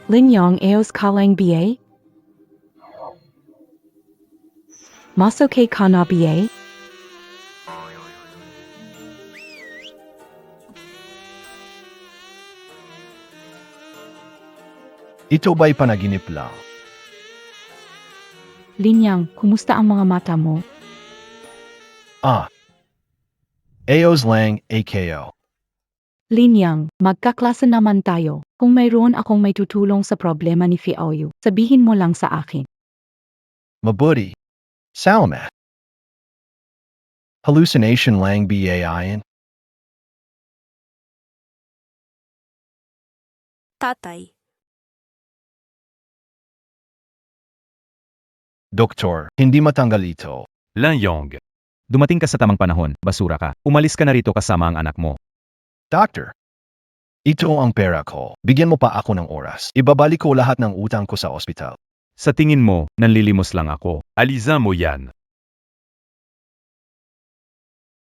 Linyong eos kalang ba? Maso ke kana ba? Ito ba'y panaginip lang? Linyang, kumusta ang mga mata mo? Ah. Aos lang AKO. Linyang, magkaklase naman tayo. Kung mayroon akong may tutulong sa problema ni Fiaoyu, sabihin mo lang sa akin. Mabuti. Salamat. Hallucination lang ba? Tatay. Doktor, hindi matanggal ito. Lanyong. Dumating ka sa tamang panahon, basura ka. Umalis ka na rito kasama ang anak mo. Doctor. Ito ang pera ko. Bigyan mo pa ako ng oras. Ibabalik ko lahat ng utang ko sa ospital. Sa tingin mo, nanlilimos lang ako. Alisan mo yan.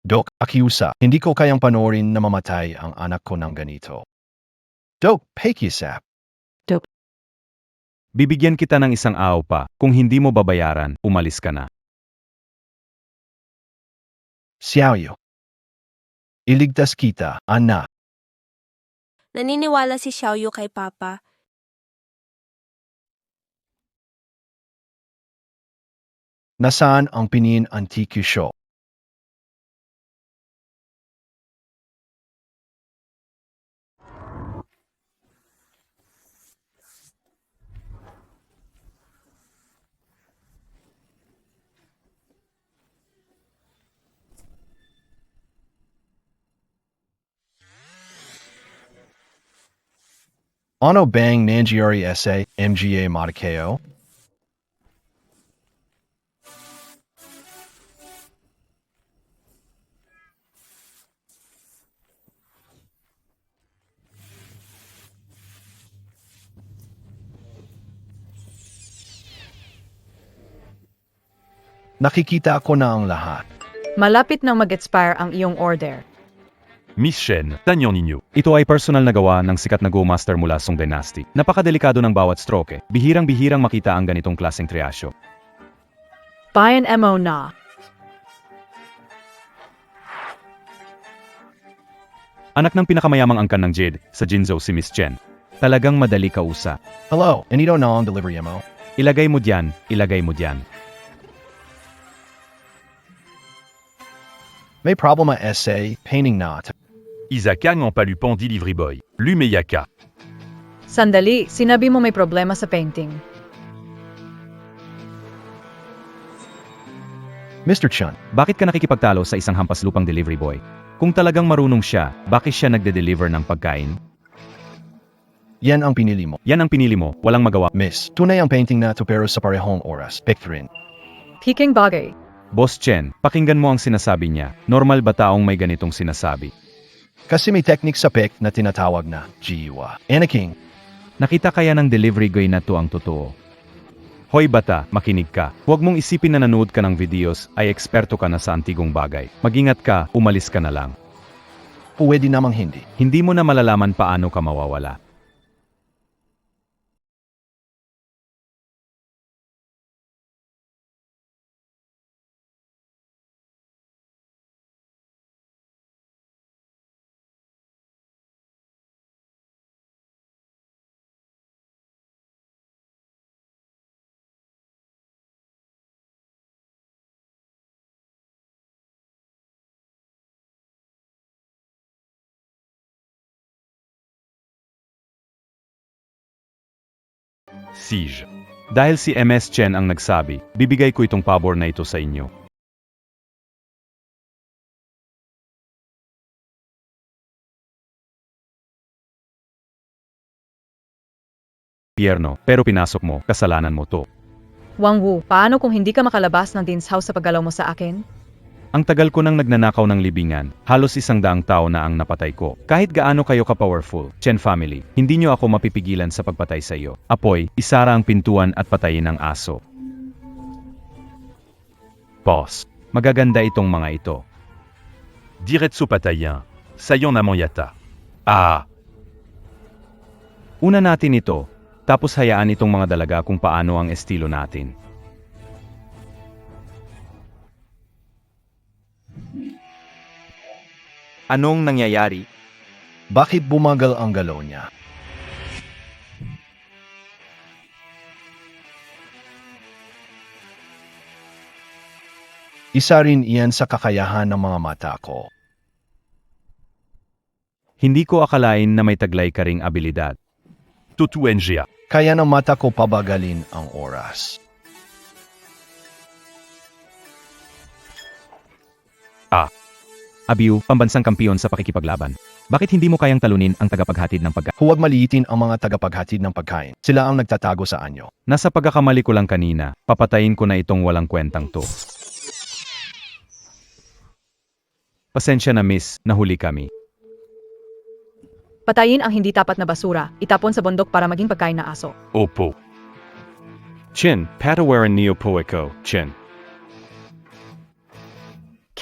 Dok, akiusa, hindi ko kayang panoorin na mamatay ang anak ko ng ganito. Dok, pakiusap. Bibigyan kita ng isang araw pa. Kung hindi mo babayaran, umalis ka na. Xiaoyu. Iligtas kita, anak. Naniniwala si Xiaoyu kay Papa. Nasaan ang pinin antique show? Ano bang nangyari sa MGA Matakeo? Nakikita ko na ang lahat. Malapit nang mag-expire ang iyong order. Miss Shen, tanyon ninyo. Ito ay personal na gawa ng sikat na Go Master mula Song Dynasty. Napakadelikado ng bawat stroke. Bihirang-bihirang makita ang ganitong klaseng triasyo. Bayan mo na. Anak ng pinakamayamang angkan ng Jade, sa Jinzhou si Miss Chen. Talagang madali kausap. Hello, anito na ang delivery mo? Ilagay mo diyan, ilagay mo diyan. May problema sa painting na. Isaka n'en pas lu pendi livry boy. Lumeyaka. Sandali, sinabi mo may problema sa painting. Mr. Chun, Bakit ka nakikipagtalo sa isang hampas lupang delivery boy? Kung talagang marunong siya, bakit siya nagde-deliver ng pagkain? yan ang pinili mo. Yan ang pinili mo, walang magawa. Miss, tunay ang painting na to pero sa parehong oras. Picturin. Peking bagay. Boss Chen, pakinggan mo ang sinasabi niya. Normal ba taong may ganitong sinasabi? Kasi may technique sa pic na tinatawag na jiwa. Anaking, Nakita kaya ng delivery guy na to ang totoo? Hoy bata, makinig ka. Huwag mong isipin na nanood ka ng videos ay eksperto ka na sa antigong bagay. Mag-ingat ka, umalis ka na lang. pwede namang hindi. Hindi mo na malalaman paano ka mawawala. Siege. Dahil si MS Chen ang nagsabi, bibigay ko itong pabor na ito sa inyo. Pierno, pero pinasok mo, kasalanan mo to. Wang Wu, paano kung hindi ka makalabas ng Dean's House sa paggalaw mo sa akin? Ang tagal ko nang nagnanakaw ng libingan, halos 100 tao na ang napatay ko. Kahit gaano kayo ka-powerful, Chen family, hindi nyo ako mapipigilan sa pagpatay sa iyo. Apoy, isara ang pintuan at patayin ang aso. Boss. Magaganda itong mga ito. Diretso patayin. Sayon naman yata. Ah. Una natin ito. Tapos hayaan itong mga dalaga kung paano ang estilo natin. Anong nangyayari? Bakit bumagal ang galaw niya? Isa rin iyan sa kakayahan ng mga mata ko. Hindi ko akalain na may taglay ka ring abilidad. Totu NGA. Kaya ng mata ko pabagalin ang oras. Abiu, pambansang kampiyon sa pakikipaglaban. Bakit hindi mo kayang talunin ang tagapaghatid ng pagkain? Huwag maliitin ang mga tagapaghatid ng pagkain. Sila ang nagtatago sa anyo. Nasa pagkakamali ko lang kanina, papatayin ko na itong walang kwentang to. Pasensya na miss, nahuli kami. Patayin ang hindi tapat na basura, itapon sa bundok para maging pagkain na aso. Opo. Chin, patawaran niyo po ikaw, Chin.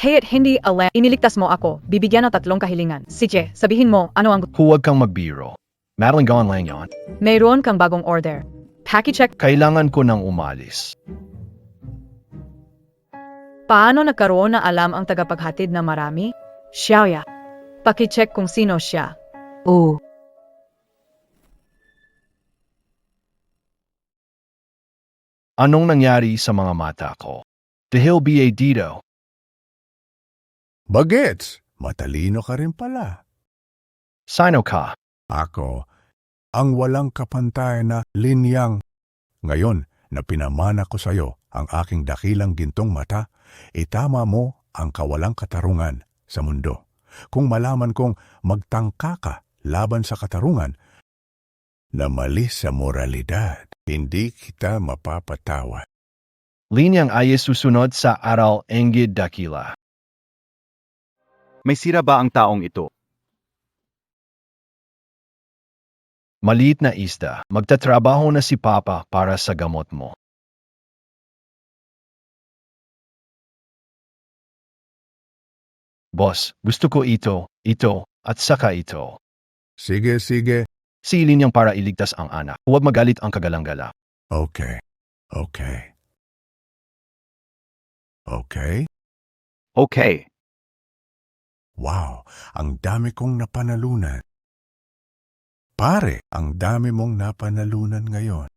Kaya't hindi alam, iniligtas mo ako, bibigyan ng 3 kahilingan. Sige, sabihin mo, ano ang Huwag kang magbiro. Madeline gone lang yon. mayroon kang bagong order. Pakicheck, Kailangan ko nang umalis. paano nagkaroon na alam ang tagapaghatid na marami? Xiaoya. Pakicheck kung sino siya. Oh, Anong nangyari sa mga mata ko? Dahil ba dito? Bagets, matalino ka rin pala. Sino ka? Ako, ang walang kapantay na linyang. Ngayon na pinamana ko sa iyo ang aking dakilang gintong mata, itama mo ang kawalang katarungan sa mundo. Kung malaman kong magtangka ka laban sa katarungan, na mali sa moralidad, hindi kita mapapatawad. Linyang ay susunod sa aral Engid Dakila. May sira ba ang taong ito? Maliit na isda, magtatrabaho na si Papa para sa gamot mo. Boss, gusto ko ito, at saka ito. Sige, sige. Si Linyang para iligtas ang anak. Huwag magalit ang kagalanggala. Okay. Okay. Okay? Okay. Wow, ang dami kong napanalunan. Pare, ang dami mong napanalunan ngayon.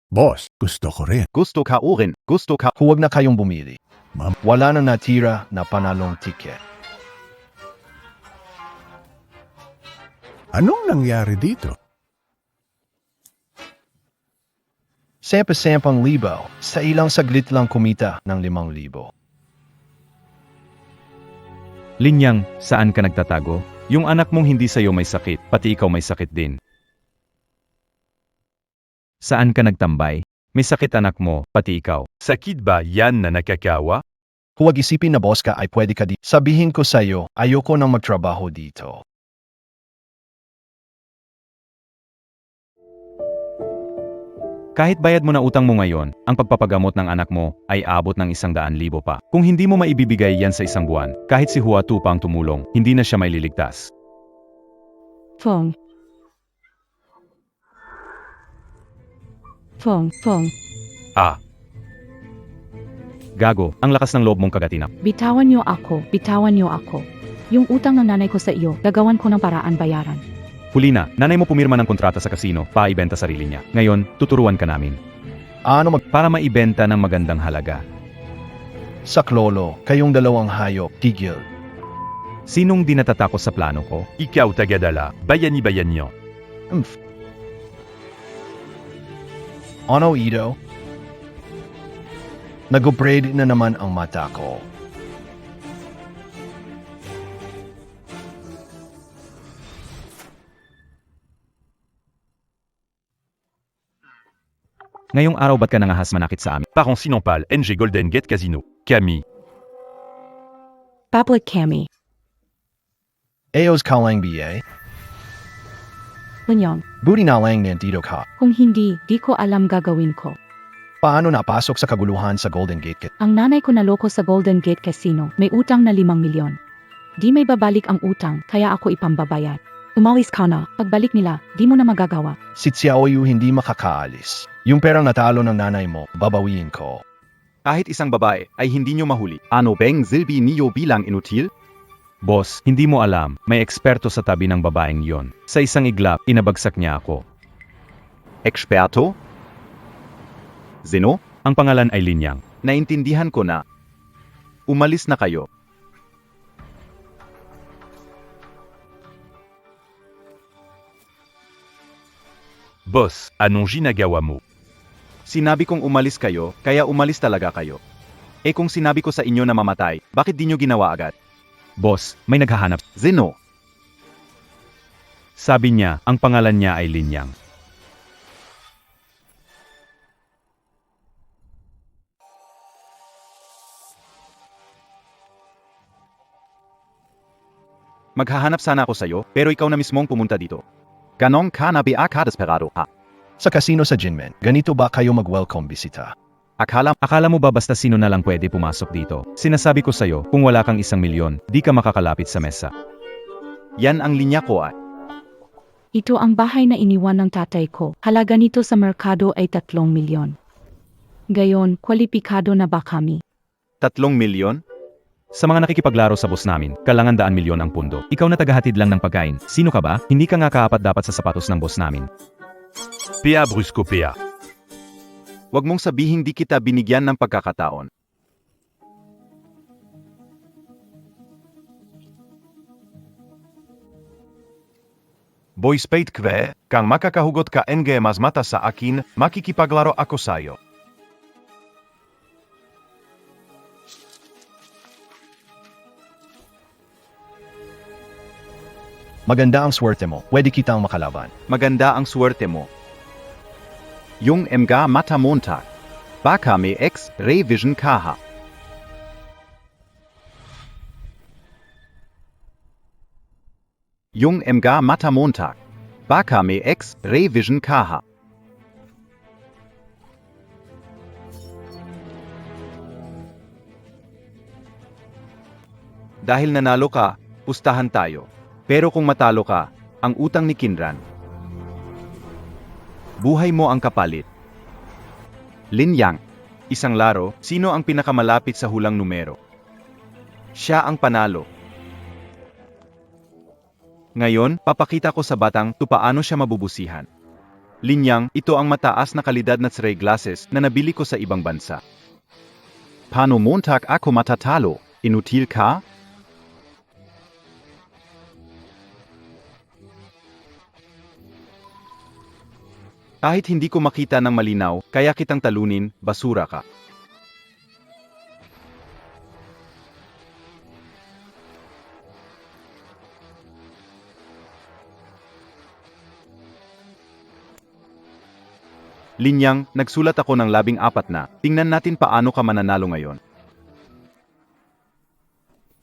Boss, gusto ko rin. Gusto ka urin. Gusto ka... Huwag na kayong bumili. Ma'am. Wala na natira na panalong tiket. Anong nangyari dito? Sampa-sampang libo, sa ilang saglit lang kumita ng 5,000. Linyang, saan ka nagtatago? Yung anak mong hindi sa'yo may sakit, pati ikaw may sakit din. Saan ka nagtambay? May sakit anak mo, pati ikaw. Sakit ba yan na nakakawa? Huwag isipin na boss ka ay pwede ka dito. Sabihin ko sa'yo, ayoko nang magtrabaho dito. Kahit bayad mo na utang mo ngayon, ang pagpapagamot ng anak mo ay abot ng 100,000 pa. Kung hindi mo maibibigay yan sa isang buwan, kahit si Hua Tu pang tumulong, hindi na siya maililigtas. Fong. Gago, ang lakas ng loob mong kagatinap. Bitawan niyo ako, bitawan niyo ako. Yung utang ng nanay ko sa iyo, gagawan ko ng paraan bayaran. Huli na, nanay mo pumirma ng kontrata sa kasino para ibenta sarili niya. Ngayon, tuturuan ka namin. Ano Para maibenta ng magandang halaga. Saklolo, kayong dalawang hayop, tigil. Sinong di natatakot sa plano ko? Ikaw tagadala, bayani-bayan niyo. Ano ito? Nag-upgrade na naman ang mata ko. Ngayong araw ba't ka nangahas manakit sa amin? Parents Sinopal, NG Golden Gate Casino. Camille. Public Cami. Eos ka lang BA? Linyang, Buti na lang nandito ka. kung hindi, di ko alam gagawin ko. Paano napasok sa kaguluhan sa Golden Gate? Ang nanay ko naloko sa Golden Gate Casino, may utang na 5 milyon. Di may babalik ang utang, kaya ako ipambabayad. Umalis ka na, pagbalik nila, di mo na magagawa. Si Xiaoyu hindi makakaalis. Yung perang natalo ng nanay mo, babawiin ko. Kahit isang babae ay hindi nyo mahuli. Ano bang silbi niyo bilang inutil? Boss, hindi mo alam, may eksperto sa tabi ng babaeng yon. Sa isang iglap, inabagsak niya ako. Eksperto? Sino? Ang pangalan ay Linyang. Naintindihan ko na. Umalis na kayo. Boss, anong ginagawa mo? Sinabi kong umalis kayo, kaya umalis talaga kayo. Eh kung sinabi ko sa inyo na mamatay, bakit di nyo ginawa agad? Boss, may naghahanap. Sino? Sabi niya, ang pangalan niya ay Linyang. Maghahanap sana ako sa'yo, pero ikaw na mismong pumunta dito. Ganon ka na biya ka desperado ha? Sa casino sa Jinmen, ganito ba kayo mag-welcome bisita? Akala mo ba basta sino na lang pwede pumasok dito? Sinasabi ko sa'yo, kung wala kang 1 milyon, di ka makakalapit sa mesa. Yan ang linya ko ay. Ito ang bahay na iniwan ng tatay ko. Halaga nito sa merkado ay 3 milyon. Gayon, kwalipikado na ba kami? 3 milyon? Sa mga nakikipaglaro sa boss namin, kailangan 100 milyon ang pundo. Ikaw na tagahatid lang ng pagkain. Sino ka ba? Hindi ka nga kaapat dapat sa sapatos ng boss namin. Pia brusco pia. Huwag mong sabihin di kita binigyan ng pagkakataon. Boy spade kve, kang makakahugot ka NG mas mata sa akin, makikipaglaro ako sa'yo. Maganda ang swerte mo, pwede kitang makalaban. Maganda ang swerte mo. Yung mga mata montag. Baka may X-ray-vision kaha. Yung mga mata montag. Baka may X-ray-vision kaha. Dahil nanalo ka, pustahan tayo. Pero kung matalo ka, ang utang ni Kinran. Buhay mo ang kapalit. Linyang. Isang laro, sino ang pinakamalapit sa hulang numero? Siya ang panalo. Ngayon, papakita ko sa batang paano siya mabubusihan. Linyang, ito ang mataas na kalidad na x-ray glasses na nabili ko sa ibang bansa. Paano montag ako matatalo? Inutil ka? Kahit hindi ko makita ng malinaw, kaya kitang talunin, basura ka. Linyang, nagsulat ako ng 14 na. Tingnan natin paano ka mananalo ngayon.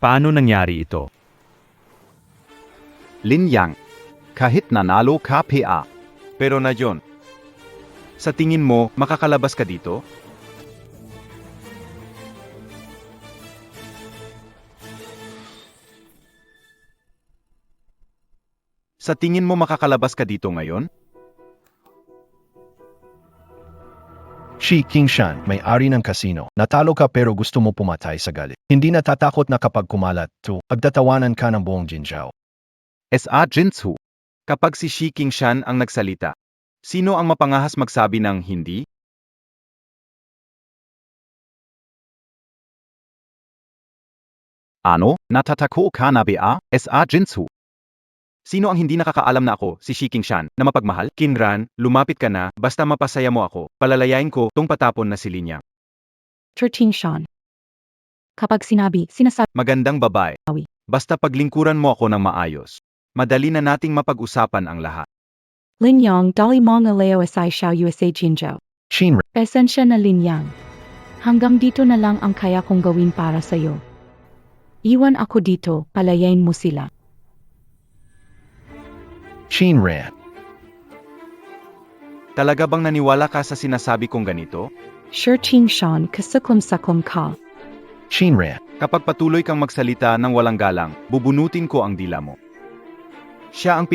Paano nangyari ito? Linyang, kahit nanalo ka PA. Pero na yon. Sa tingin mo, makakalabas ka dito? Sa tingin mo makakalabas ka dito ngayon? Shi Qingshan, may-ari ng casino. Natalo ka pero gusto mo pumatay sa galit. Hindi natatakot na kapag kumalat to, pagtatawanan ka ng buong Jinzhou. S.A. Jinsu. Kapag si Shi Qingshan ang nagsalita, sino ang mapangahas magsabi ng hindi? Ano? Natatako ka na ba? S.A. Jinsu. Sino ang hindi nakakaalam na ako, si Shi Qingshan, na mapagmahal? Kinran, lumapit ka na, basta mapasaya mo ako, palalayain ko tong patapon na si Linya. 13 Sean. Kapag sinasabi, Magandang babae. Basta paglingkuran mo ako ng maayos. Madali na nating mapag-usapan ang lahat. Linyang dali mga leo asay xiao USA Jinzhou. Shinra, Pasensya na Linyang. Hanggang dito na lang ang kaya kong gawin para sa'yo. Iwan ako dito, palayain mo sila. Shinran, Talaga bang naniwala ka sa sinasabi kong ganito? Sure Ching Sean kasukum ka. Shinran, Kapag patuloy kang magsalita ng walang galang, bubunutin ko ang dila mo. Siya ang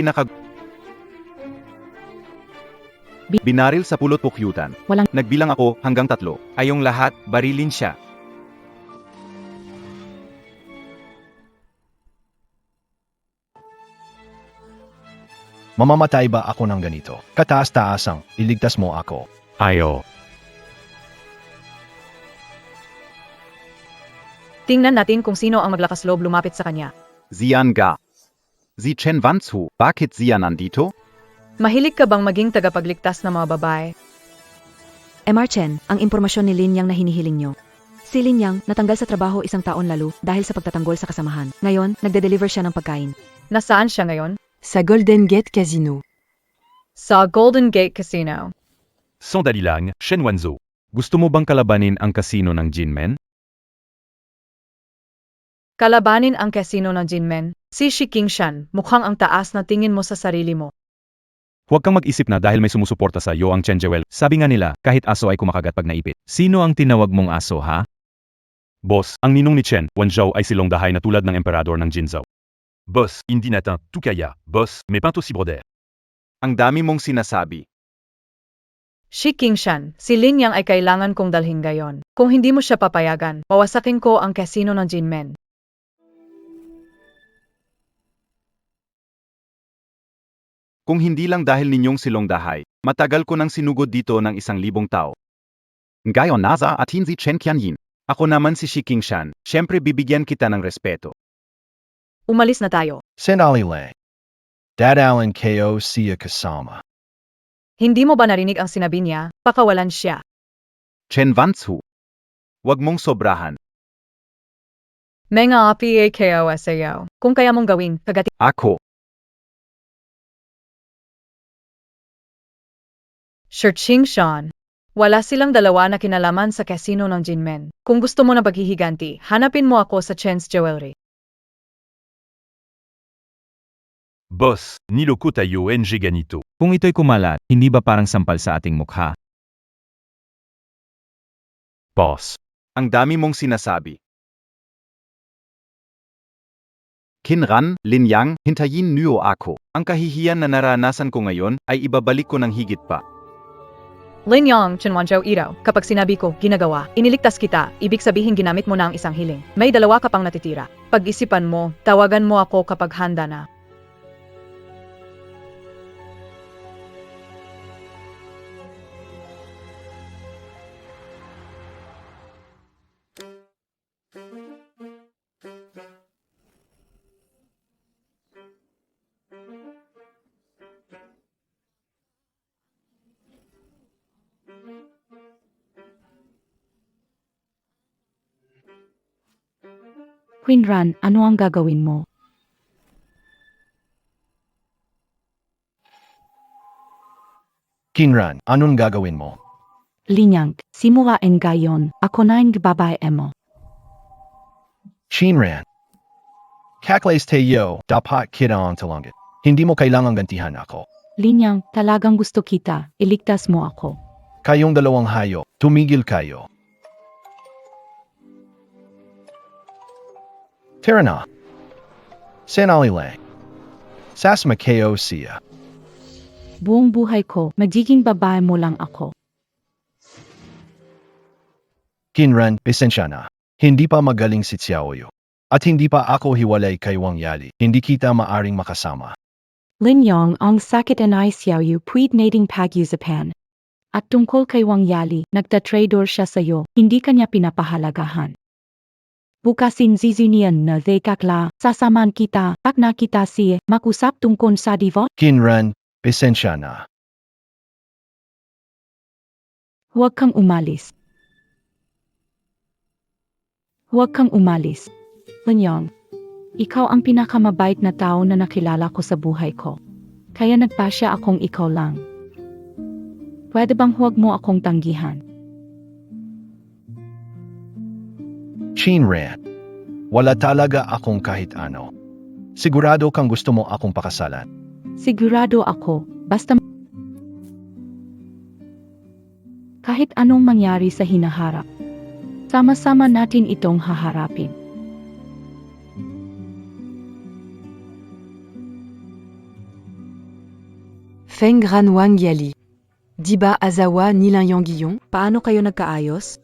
binaril sa pulot pukyutan. Nagbilang ako hanggang 3. Ayong lahat, barilin siya. Mamamatay ba ako ng ganito? Kataas-taasang, iligtas mo ako. Ayo. Tingnan natin kung sino ang maglakas loob lumapit sa kanya. Ziyan ga. Si Chen Wanzu, bakit ziyan nandito? Mahilig ka bang maging tagapagligtas ng mga babae? Mr. Chen, ang impormasyon ni Lin Yang na hinihiling nyo. Si Lin Yang natanggal sa trabaho 1 taon lalo dahil sa pagtatanggol sa kasamahan. Ngayon, nagde-deliver siya ng pagkain. Nasaan siya ngayon? Sa Golden Gate Casino. Sa Golden Gate Casino. Sandali lang, Shen Wanzhou. Gusto mo bang kalabanin ang kasino ng Jinmen? Kalabanin ang casino ng Jinmen. Si Shi Qingshan, mukhang ang taas na tingin mo sa sarili mo. Huwag kang mag-isip na dahil may sumusuporta sa iyo ang Chen Jewel. Sabi nga nila, kahit aso ay kumakagat pag naipit. Sino ang tinawag mong aso, ha? Boss, ang ninong ni Chen Wanzhou ay silong dahay na tulad ng emperador ng Jinzhou. Boss, hindi natin tukaya. Boss, mais pas aussi broder. Ang dami mong sinasabi. Shi Qingshan, si Lin Yang ay kailangan kong dalhin gayon. Kung hindi mo siya papayagan, wawasakin ko ang casino ng Jinmen. Kung hindi lang dahil ninyong silong dahay, matagal ko nang sinugod dito ng 1,000 tao. Ngayon nasa atin si Chen Qianyin. Ako naman si Shi Qingshan, syempre bibigyan kita ng respeto. Umalis na tayo. Sandali lang. Dadalan ko siya kasama. Hindi mo ba narinig ang sinabi niya? Pakawalan siya. Chen Wanzu. Huwag mong sobrahan. Mga PAKOSAO. Kung kaya mong gawin, kagati. Ako. Shi Qingshan. Wala silang dalawa na kinalaman sa casino ng Jinmen. Kung gusto mo na paghihiganti, hanapin mo ako sa Chen's Jewelry. Boss, niloko tayo NG ganito. Kung ito'y kumalat, hindi ba parang sampal sa ating mukha? Boss. Ang dami mong sinasabi. Kinran, Lin Yang, hintayin niyo ako. Ang kahihiyan na naranasan ko ngayon ay ibabalik ko ng higit pa. Lin Yang, Chen Wanzhou Ito, kapag sinabi ko, ginagawa, iniligtas kita, ibig sabihin ginamit mo na ang isang hiling. May 2 ka pang natitira. Pag-isipan mo, tawagan mo ako kapag handa na. Quinran, ano ang gagawin mo? Kinran, anong gagawin mo? Linyang, simulain gayon, ako na ang babae mo. Shinran. Kakles tayo, dapat kita ang talangit. Hindi mo kailangang gantihan ako. Linyang, talagang gusto kita, iligtas mo ako. Kayong dalawang hayop, tumigil kayo. Tara na. Sandali lang. Sasama kayo siya. Buong buhay ko, magiging babae mo lang ako. Kinran, pasensya na. Hindi pa magaling si Xiaoyu. At hindi pa ako hiwalay kay Wang Yali. Hindi kita maaring makasama. Linyang, ang sakit ay Xiaoyu puwid nating pag-usapan. At tungkol kay Wang Yali, nagtatrader siya sa'yo, hindi kanya pinapahalagahan. Bukasin zizunian na kakla, sasaman kita, pag nakita siya, makusap tungkol sa divorce. Kinran, pasensya na. Huwag kang umalis. Huwag kang umalis. Linyang, ikaw ang pinakamabait na tao na nakilala ko sa buhay ko. Kaya nagpasya akong ikaw lang. Pwede bang huwag mo akong tanggihan? Shinran. Wala talaga akong kahit ano. Sigurado kang gusto mo akong pakasalan. Sigurado ako, basta kahit anong mangyari sa hinaharap. Sama-sama natin itong haharapin. Feng Ran Wang Yali. Diba Azawa Nilang Guillon? Paano kayo nagkaayos?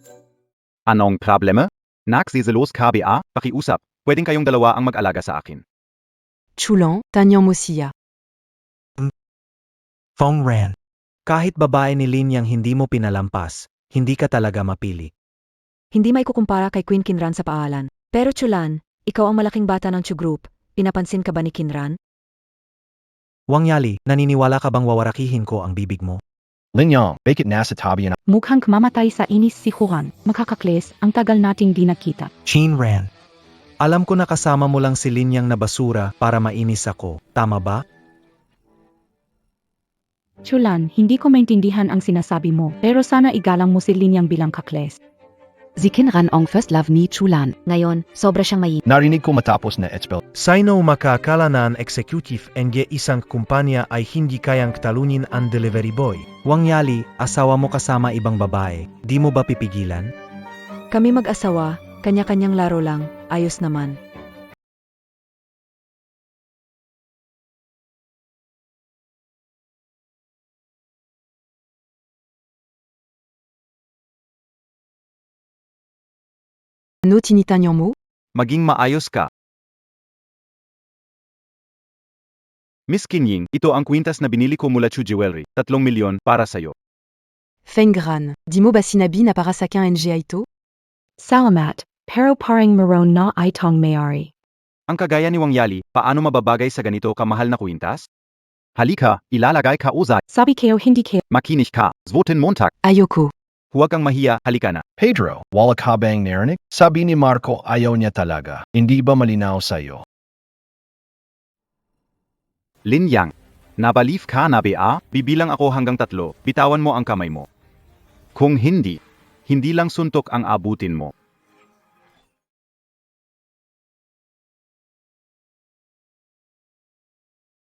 Anong problema? Nagsiselos KBA, pakiusap. Pwedeng kayong dalawa ang mag-alaga sa akin. Chulan, Tanyang Mosia. Fong Ran. Kahit babae ni Lin Yang hindi mo pinalampas, hindi ka talaga mapili. Hindi maikukumpara kay Queen Kinran sa paalan. Pero Chulan, ikaw ang malaking bata ng Chu Group. Pinapansin ka ba ni Kinran? Wang Yali, naniniwala ka bang wawarakihin ko ang bibig mo? Linyang, bakit nasa tabi na? Mukhang mamatay sa inis si Juan. Makakakles, ang tagal nating di nakita. Chin Ran. Alam ko na kasama mo lang si Lin Yang na basura para mainis ako. Tama ba? Chulan, hindi ko maintindihan ang sinasabi mo, pero sana igalang mo si Linyang bilang kakles. Si Kinran ang first love ni Chulan. Ngayon, sobra siyang may... Narinig ko matapos na expel. Sino makakala na ang executive ng isang kumpanya ay hindi kayang talunin ang delivery boy? Wang Yali, asawa mo kasama ibang babae. Di mo ba pipigilan? Kami mag-asawa, kanya-kanyang laro lang, ayos naman. Ano tinitanyan mo? Maging maayos ka. Miss Kinying, ito ang kwintas na binili ko mula Chu Jewelry. 3 milyon para sa'yo. Feng Gran. Di mo ba sinabi na para sa kang NGI ito? Salamat, pero parang maroon na itong mayari. Ang kagaya ni Wang Yali, paano mababagay sa ganito kamahal na kwintas? Halika, ilalagay ka uzay. Sabi kayo hindi kayo. Makinig ka, Zvoten Montag. Ayoko. Huwag kang mahiya, halika na. Pedro, wala ka bang narinig? Sabi ni Marco ayaw niya talaga. Hindi ba malinaw sa'yo? Lin Yang, nabalif ka na ba? Bibilang ako hanggang 3, bitawan mo ang kamay mo. Kung hindi, hindi lang suntok ang abutin mo.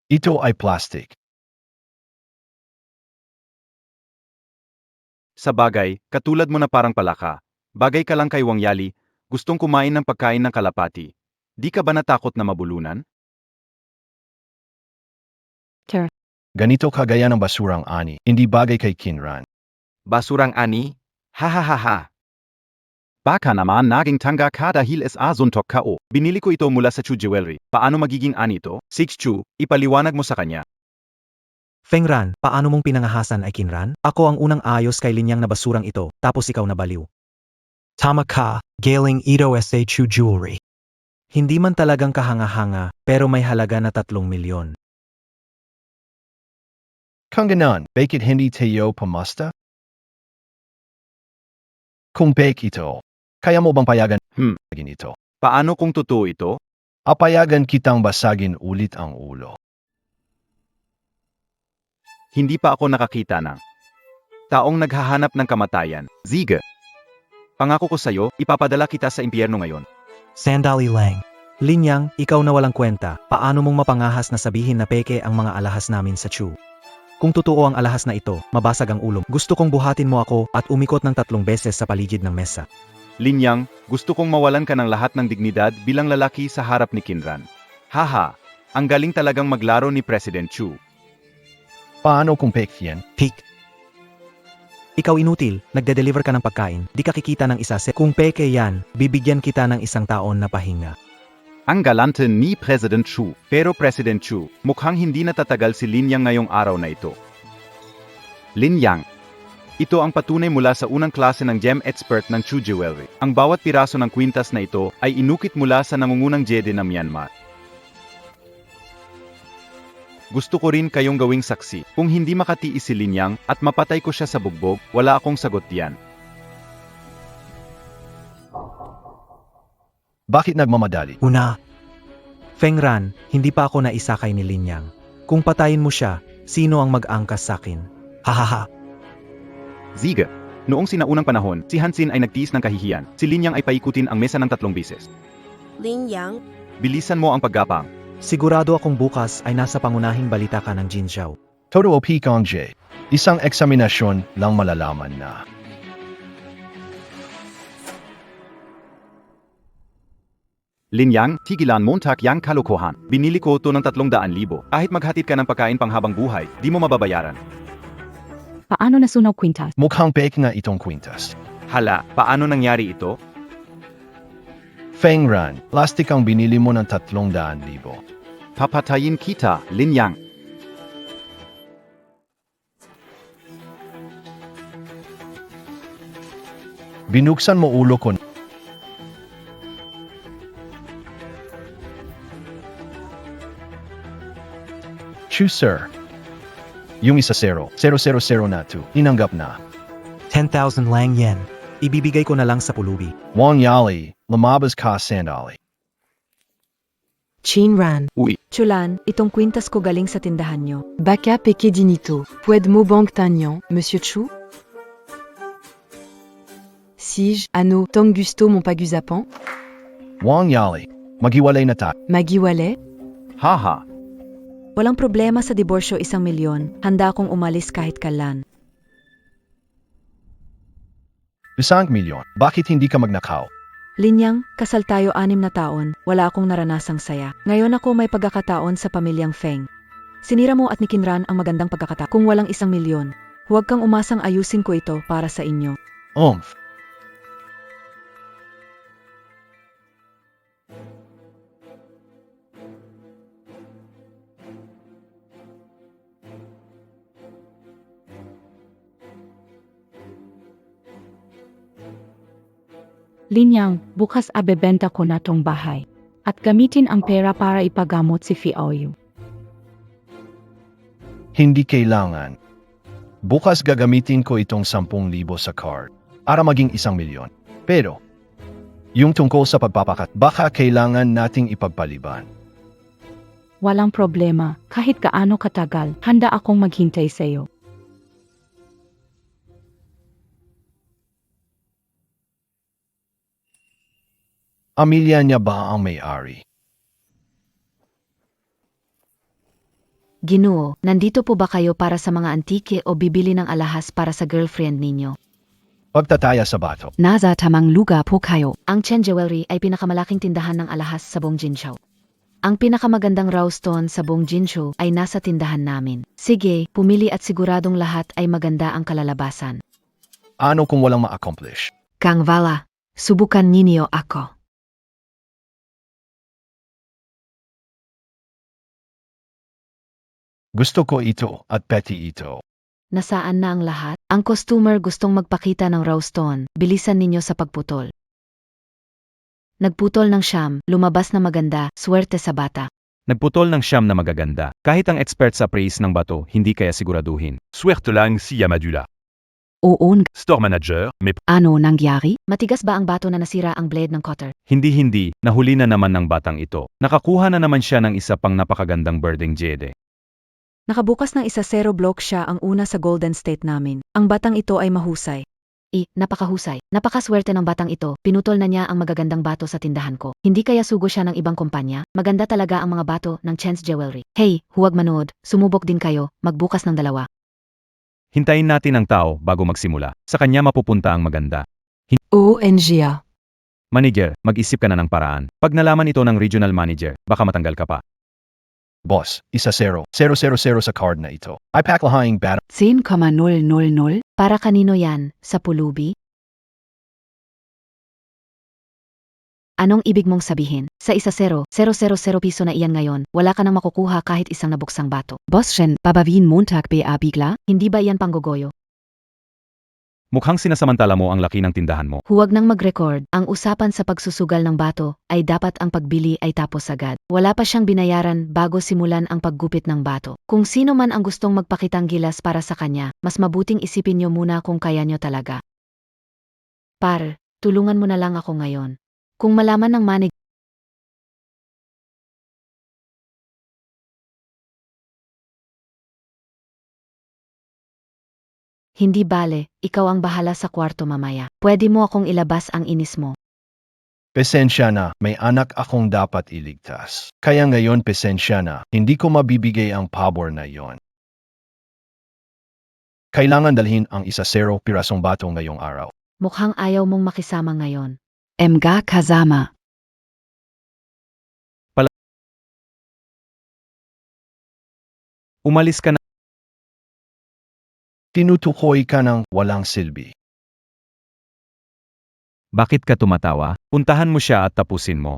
Ito ay plastic. Sa bagay, katulad mo na parang palaka. Bagay ka lang kay Wang Yali, gustong kumain ng pagkain ng kalapati. Di ka ba natakot na mabulunan? Ganito kagaya ng basurang ani, hindi bagay kay Kinran. Basurang ani? Ha. Baka naman naging tangga ka dahil suntok ka o. Binili ko ito mula sa Chu Jewelry. Paano magiging ani ito? 6 Chu, ipaliwanag mo sa kanya. Feng Ran, paano mong pinangahasan ay Kinran? Ako ang unang ayos kay Lin Yang na basurang ito, tapos ikaw nabaliw. Tama ka, galing ito sa Chu Jewelry. Hindi man talagang kahanga-hanga, pero may halaga na 3 milyon. Kung ganon, bakit hindi tayo pamasta? Kung fake ito, kaya mo bang payagan ito? Paano kung totoo ito? Apayagan kitang basagin ulit ang ulo. Hindi pa ako nakakita ng taong naghahanap ng kamatayan. Ziga. Pangako ko sa'yo, ipapadala kita sa impyerno ngayon. Sandali lang. Lin Yang, ikaw na walang kwenta, paano mong mapangahas na sabihin na peke ang mga alahas namin sa Chu? Kung totoo ang alahas na ito, mabasag ang ulo. Gusto kong buhatin mo ako at umikot ng 3 beses sa paligid ng mesa. Lin Yang, gusto kong mawalan ka ng lahat ng dignidad bilang lalaki sa harap ni Kinran. Haha, ang galing talagang maglaro ni President Chu. Paano kung fake yan? Peak. Ikaw inutil, nagde-deliver ka ng pagkain, di ka kikita ng isa set. Kung peke yan, bibigyan kita ng 1 taon na pahinga. Ang galante ni President Chu, pero President Chu, mukhang hindi natatagal si Lin Yang ngayong araw na ito. Lin Yang, ito ang patunay mula sa unang klase ng gem expert ng Chu Jewelry. Ang bawat piraso ng kwintas na ito ay inukit mula sa nangungunang jede ng Myanmar. Gusto ko rin kayong gawing saksi. Kung hindi makatiis si Lin Yang at mapatay ko siya sa bugbog, wala akong sagot diyan. Bakit nagmamadali? Una, Feng Ran, hindi pa ako naisakay ni Lin Yang. Kung patayin mo siya, sino ang mag-angkas sa akin? Hahaha. Ziga, noong sinaunang panahon, si Hansin ay nagtiis ng kahihiyan. Si Lin Yang ay paikutin ang mesa ng 3 beses. Lin Yang, Bilisan mo ang paggapang. Sigurado akong bukas ay nasa pangunahing balita ka ng Jinzhou. Todo o Pekong J. Isang eksaminasyon lang malalaman na. Linyang, tigilan montak yang kalokohan. Binili ko to ng 300,000. Kahit maghatid ka ng pagkain panghabang buhay, di mo mababayaran. Paano nasunog kwintas? Mukhang fake nga itong kwintas. Hala, paano nangyari ito? Fengran, plastic ang binili mo ng 300,000. Papatayin kita, Linyang. Binuksan mo ulo ko. Choose sir. Yung isa 0, 000 na 2, inanggap na. 10,000 lang yen. Ibibigay ko na lang sa pulubi. Wang Yali, lumabas ka sandali. Chinran. Uy, Chulan, itong kwintas ko galing sa tindahan nyo. Baka peke dinito. Pued mo bang tanyan, Monsieur Chu? Sige, ano, tong gusto mon pagusapan? Wang Yali, maghiwalay na tayo. Magiwale? haha. Walang problema sa diborsyo 1,000,000. Handa akong umalis kahit kailan. 1,000,000. Bakit hindi ka magnakaw? Linyang, kasal tayo 6 na taon, wala akong naranasang saya. Ngayon ako may pagkakataon sa pamilyang Feng. Sinira mo at ni Kinran ang magandang pagkakataon. Kung walang 1,000,000, huwag kang umasang ayusin ko ito para sa inyo. Umph. Linyang, bukas abebenta ko na tong bahay. At gamitin ang pera para ipagamot si Fioyu. Hindi kailangan. Bukas gagamitin ko itong 10,000 sa card para maging 1,000,000. Pero, yung tungkol sa pagpapakat, baka kailangan nating ipagpaliban. Walang problema, kahit gaano katagal, handa akong maghintay sa'yo. Amilia niya ba ang may-ari? Ginoo, nandito po ba kayo para sa mga antike o bibili ng alahas para sa girlfriend ninyo? Pagtataya sa bato. Nasa tamang lugar po kayo. Ang Chen Jewelry ay pinakamalaking tindahan ng alahas sa buong Jinzhou. Ang pinakamagandang raw stone sa buong Jinzhou ay nasa tindahan namin. Sige, pumili at siguradong lahat ay maganda ang kalalabasan. Ano kung walang ma-accomplish? Kang Vala, subukan ninyo ako. Gusto ko ito at peti ito. Nasaan na ang lahat? Ang customer gustong magpakita ng raw stone, bilisan ninyo sa pagputol. Nagputol ng siyam, lumabas na maganda, swerte sa bata. Nagputol ng siyam na magaganda. Kahit ang expert sa praise ng bato, hindi kaya siguraduhin. Swerte lang si Yamadula. Oo, Store manager, mais ano nangyari? Matigas ba ang bato na nasira ang blade ng cutter? Hindi, nahuli na naman ng batang ito. Nakakuha na naman siya ng isa pang napakagandang birding jade. Nakabukas ng 1-0 block siya ang una sa Golden State namin. Ang batang ito ay mahusay. Napakahusay. Napakaswerte ng batang ito. Pinutol na niya ang magagandang bato sa tindahan ko. Hindi kaya sugo siya ng ibang kumpanya? Maganda talaga ang mga bato ng Chen's Jewelry. Hey, huwag manood. Sumubok din kayo. Magbukas ng 2. Hintayin natin ang tao bago magsimula. Sa kanya mapupunta ang maganda. ONGA. Manager, mag-isip ka na ng paraan. Pag nalaman ito ng regional manager, baka matanggal ka pa. Boss, 1-0, 000 sa card na ito. Ay paklahing bat. 10,000. Para kanino yan? Sa pulubi? Anong ibig mong sabihin? Sa 1-0, 000 piso na iyan ngayon, wala ka nang makukuha kahit isang nabuksang bato. Boss Shen, babawin Montag ba bigla? Hindi ba iyan panggogoyo? Mukhang sinasamantala mo ang laki ng tindahan mo. Huwag nang mag-record. Ang usapan sa pagsusugal ng bato ay dapat ang pagbili ay tapos agad. Wala pa siyang binayaran bago simulan ang paggupit ng bato. Kung sino man ang gustong magpakitang gilas para sa kanya, mas mabuting isipin niyo muna kung kaya niyo talaga. Par, tulungan mo na lang ako ngayon. Kung malaman ng manager, hindi bale, ikaw ang bahala sa kwarto mamaya. Pwede mo akong ilabas ang inis mo. Pesensya na, may anak akong dapat iligtas. Kaya ngayon pesensya na, hindi ko mabibigay ang pabor na yon. Kailangan dalhin ang 1-0 pirasong bato ngayong araw. Mukhang ayaw mong makisama ngayon. Mga kasama. Umalis ka na. Tinutukoy ka ng walang silbi. Bakit ka tumatawa? Puntahan mo siya at tapusin mo.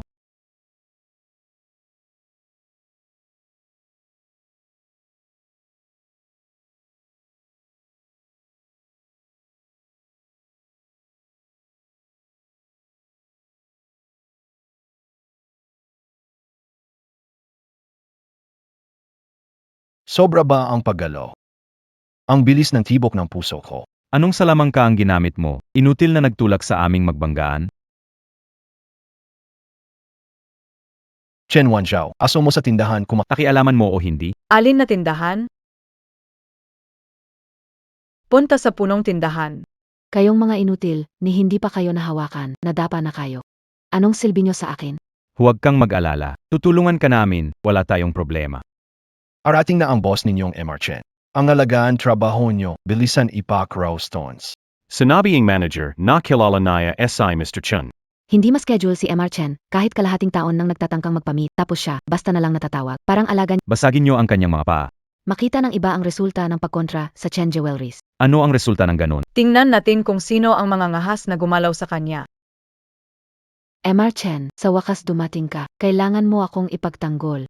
Sobra ba ang paggalaw? Ang bilis ng tibok ng puso ko. Anong salamangka ang ginamit mo? Inutil na nagtulak sa aming magbanggaan? Chen Wanzhao, aso mo sa tindahan Takialaman mo o hindi? Alin na tindahan? Punta sa punong tindahan. Kayong mga inutil, ni hindi pa kayo nahawakan, nadapa na kayo. Anong silbi nyo sa akin? Huwag kang mag-alala. Tutulungan ka namin, wala tayong problema. Arating na ang boss ninyong MR Chen. Ang alagaan trabaho nyo, bilisan ipak raw stones. Sinabing manager, nakilala naya SI Mr. Chun. Hindi ma-schedule si MR Chen, kahit kalahating taon nang nagtatangkang magpamit, tapos siya, basta na lang natatawag. Parang alaga Basagin niyo ang kanyang mga paa. makita ng iba ang resulta ng pagkontra sa Chen Jewelries. Ano ang resulta ng ganun? Tingnan natin kung sino ang mga ngahas na gumalaw sa kanya. MR Chen, sa wakas dumating ka, kailangan mo akong ipagtanggol.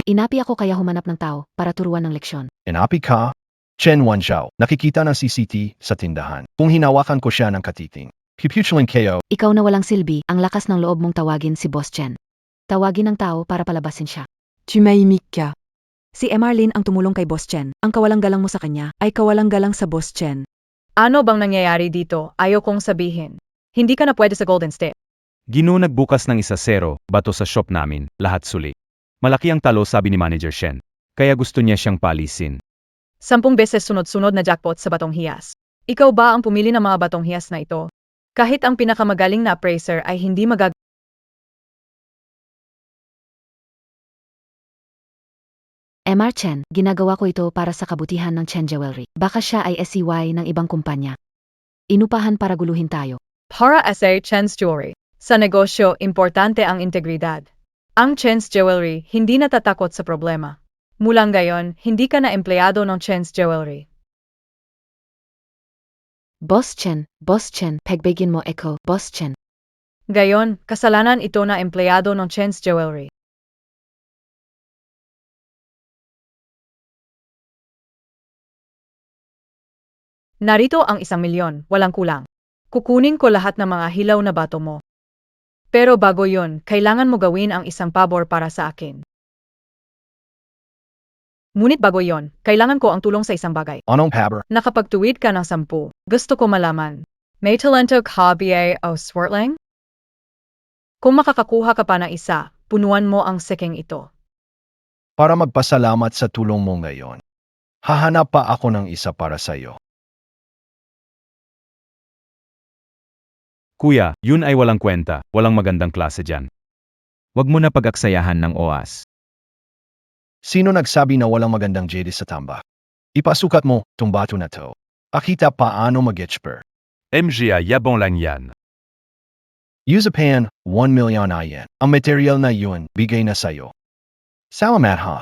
Inapi ako kaya humanap ng tao para turuan ng leksyon. Inapi ka? Chen Wanzhao, nakikita ng CCT sa tindahan. Kung hinawakan ko siya ng katiting. Piputulin kayo. Ikaw na walang silbi, ang lakas ng loob mong tawagin si Boss Chen. Tawagin ng tao para palabasin siya. Tu m'as imika. Si Emarlin ang tumulong kay Boss Chen. Ang kawalang-galang mo sa kanya ay kawalang-galang sa Boss Chen. Ano bang nangyayari dito? Ayaw kong sabihin. Hindi ka na pwede sa Golden State. Gino nagbukas ng 1-0, bato sa shop namin, lahat suli. Malaki ang talo sabi ni Manager Shen. Kaya gusto niya siyang palisin. 10 beses sunod-sunod na jackpot sa batong hiyas. Ikaw ba ang pumili ng mga batong hiyas na ito? Kahit ang pinakamagaling na appraiser ay hindi MR Chen, ginagawa ko ito para sa kabutihan ng Chen Jewelry. Baka siya ay SCY ng ibang kumpanya. Inupahan para guluhin tayo. Para sa Chen's Jewelry. Sa negosyo, importante ang integridad. Ang Chen's Jewelry hindi natatakot sa problema. Mula ngayon, hindi ka na empleyado ng Chen's Jewelry. Boss Chen, pagbigyan mo Echo, Boss Chen. Gayon, kasalanan ito na empleyado ng Chen's Jewelry. Narito ang 1,000,000, walang kulang. Kukunin ko lahat ng mga hilaw na bato mo. Pero bago yon, kailangan mo gawin ang isang pabor para sa akin. Ngunit bago yon, kailangan ko ang tulong sa isang bagay. Anong pabor? Nakapagtuwid ka ng 10. Gusto ko malaman. May talento ka ba o swirling? Kung makakakuha ka pa ng isa, punuan mo ang seking ito. Para magpasalamat sa tulong mo ngayon. Hahanap pa ako ng isa para sa'yo. Kuya, yun ay walang kwenta, walang magandang klase dyan. Huwag mo na pag-aksayahan ng oas. Sino nagsabi na walang magandang jade sa tambak? Ipasukat mo, tumbato na to. Akita paano mag-etchper. MGA yabong lang yan. Use a pan, 1 million na yen. Ang material na yun, bigay na sa'yo. Salamat ha.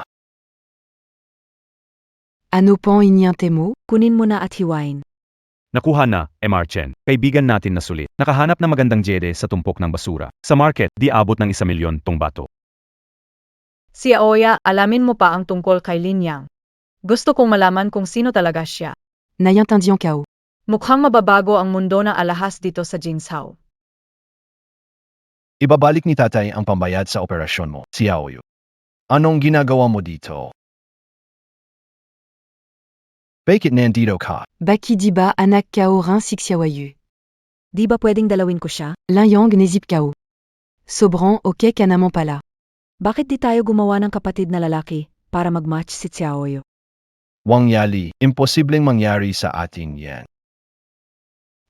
Ano pong inyante mo? Kunin mo na at hiwain. Nakuha na, MR Chen, kaibigan natin na sulit. Nakahanap na magandang jede sa tumpok ng basura. Sa market, di abot ng 1,000,000 tong bato. Si Aoya, alamin mo pa ang tungkol kay Lin Yang. Gusto kong malaman kung sino talaga siya. Nayantindihan kao. Mukhang mababago ang mundo na alahas dito sa Jinsao. Ibabalik ni tatay ang pambayad sa operasyon mo, si Aoyu. Anong ginagawa mo dito? Bakit nandito ka? Baki diba anak kao rin sixiawayu. Di ba pwedeng dalawin ko siya? Linyang nezip kao. Sobran okay ka naman pala. Bakit di tayo gumawa ng kapatid na lalaki para mag-match si Xiaoyu? Wang Yali, imposibleng mangyari sa atin yan.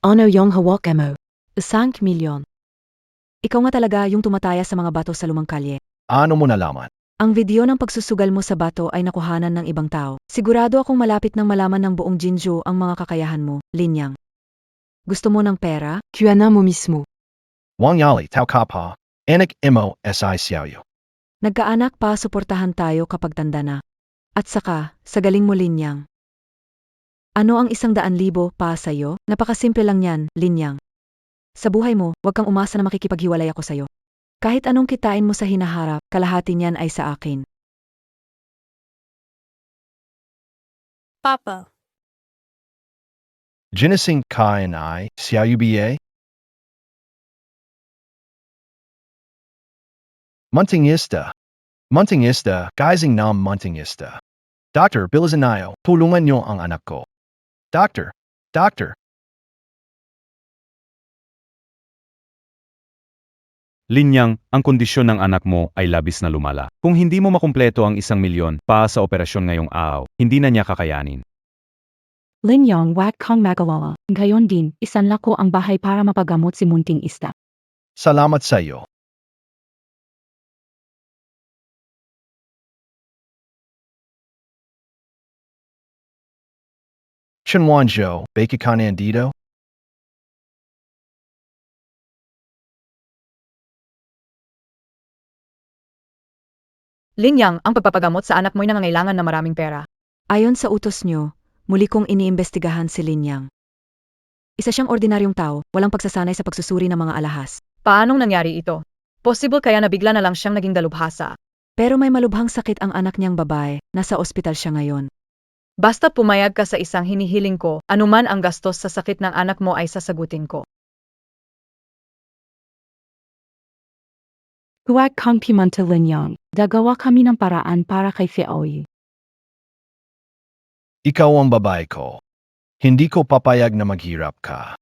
Ano yung hawak mo? 5,000,000. Ikaw nga talaga yung tumataya sa mga bato sa lumang kalye. Ano mo nalaman? Ang video ng pagsusugal mo sa bato ay nakuhanan ng ibang tao. Sigurado akong malapit nang malaman ng buong Jinju ang mga kakayahan mo, Lin Yang. Gusto mo ng pera? Kuana mo mismo. Wang Yali, tao ka pa. Anak mo, si Xiaoyu. Nagkaanak pa, suportahan tayo kapag tanda na. At saka, sa galing mo Linyang. Ano ang 100,000 pa sa'yo? Napakasimple lang yan, Linyang. Sa buhay mo, huwag kang umasa na makikipaghiwalay ako sa'yo. Kahit anong kitain mo sa hinaharap, kalahati niyan ay sa akin. Papa, Ginising ka and I, CIUBA? Muntingista. Muntingista, guising nam muntingista. Doctor, Bilizanayo, tulungan niyo ang anak ko. Doctor, doctor. Linyang, ang kondisyon ng anak mo ay labis na lumala. Kung hindi mo makumpleto ang 1 milyon pa sa operasyon ngayong araw, hindi na niya kakayanin. Linyang, wag kang magalala. Gayon din, isanla ko ang bahay para mapagamot si Munting Ista. Salamat sa iyo. Chinwanjo, Baka ka nandito? Linyang, ang pagpapagamot sa anak mo'y nangangailangan na maraming pera. Ayon sa utos nyo, muli kong iniimbestigahan si Linyang. Isa siyang ordinaryong tao, walang pagsasanay sa pagsusuri ng mga alahas. Paanong nangyari ito? Possible kaya na bigla na lang siyang naging dalubhasa. Pero may malubhang sakit ang anak niyang babae, nasa ospital siya ngayon. Basta pumayag ka sa isang hinihiling ko, anuman ang gastos sa sakit ng anak mo ay sasagutin ko. Huwag kang pimanta Linyang. Dagawa kami ng paraan para kay Feoy. Ikaw ang babae ko. Hindi ko papayag na maghirap ka.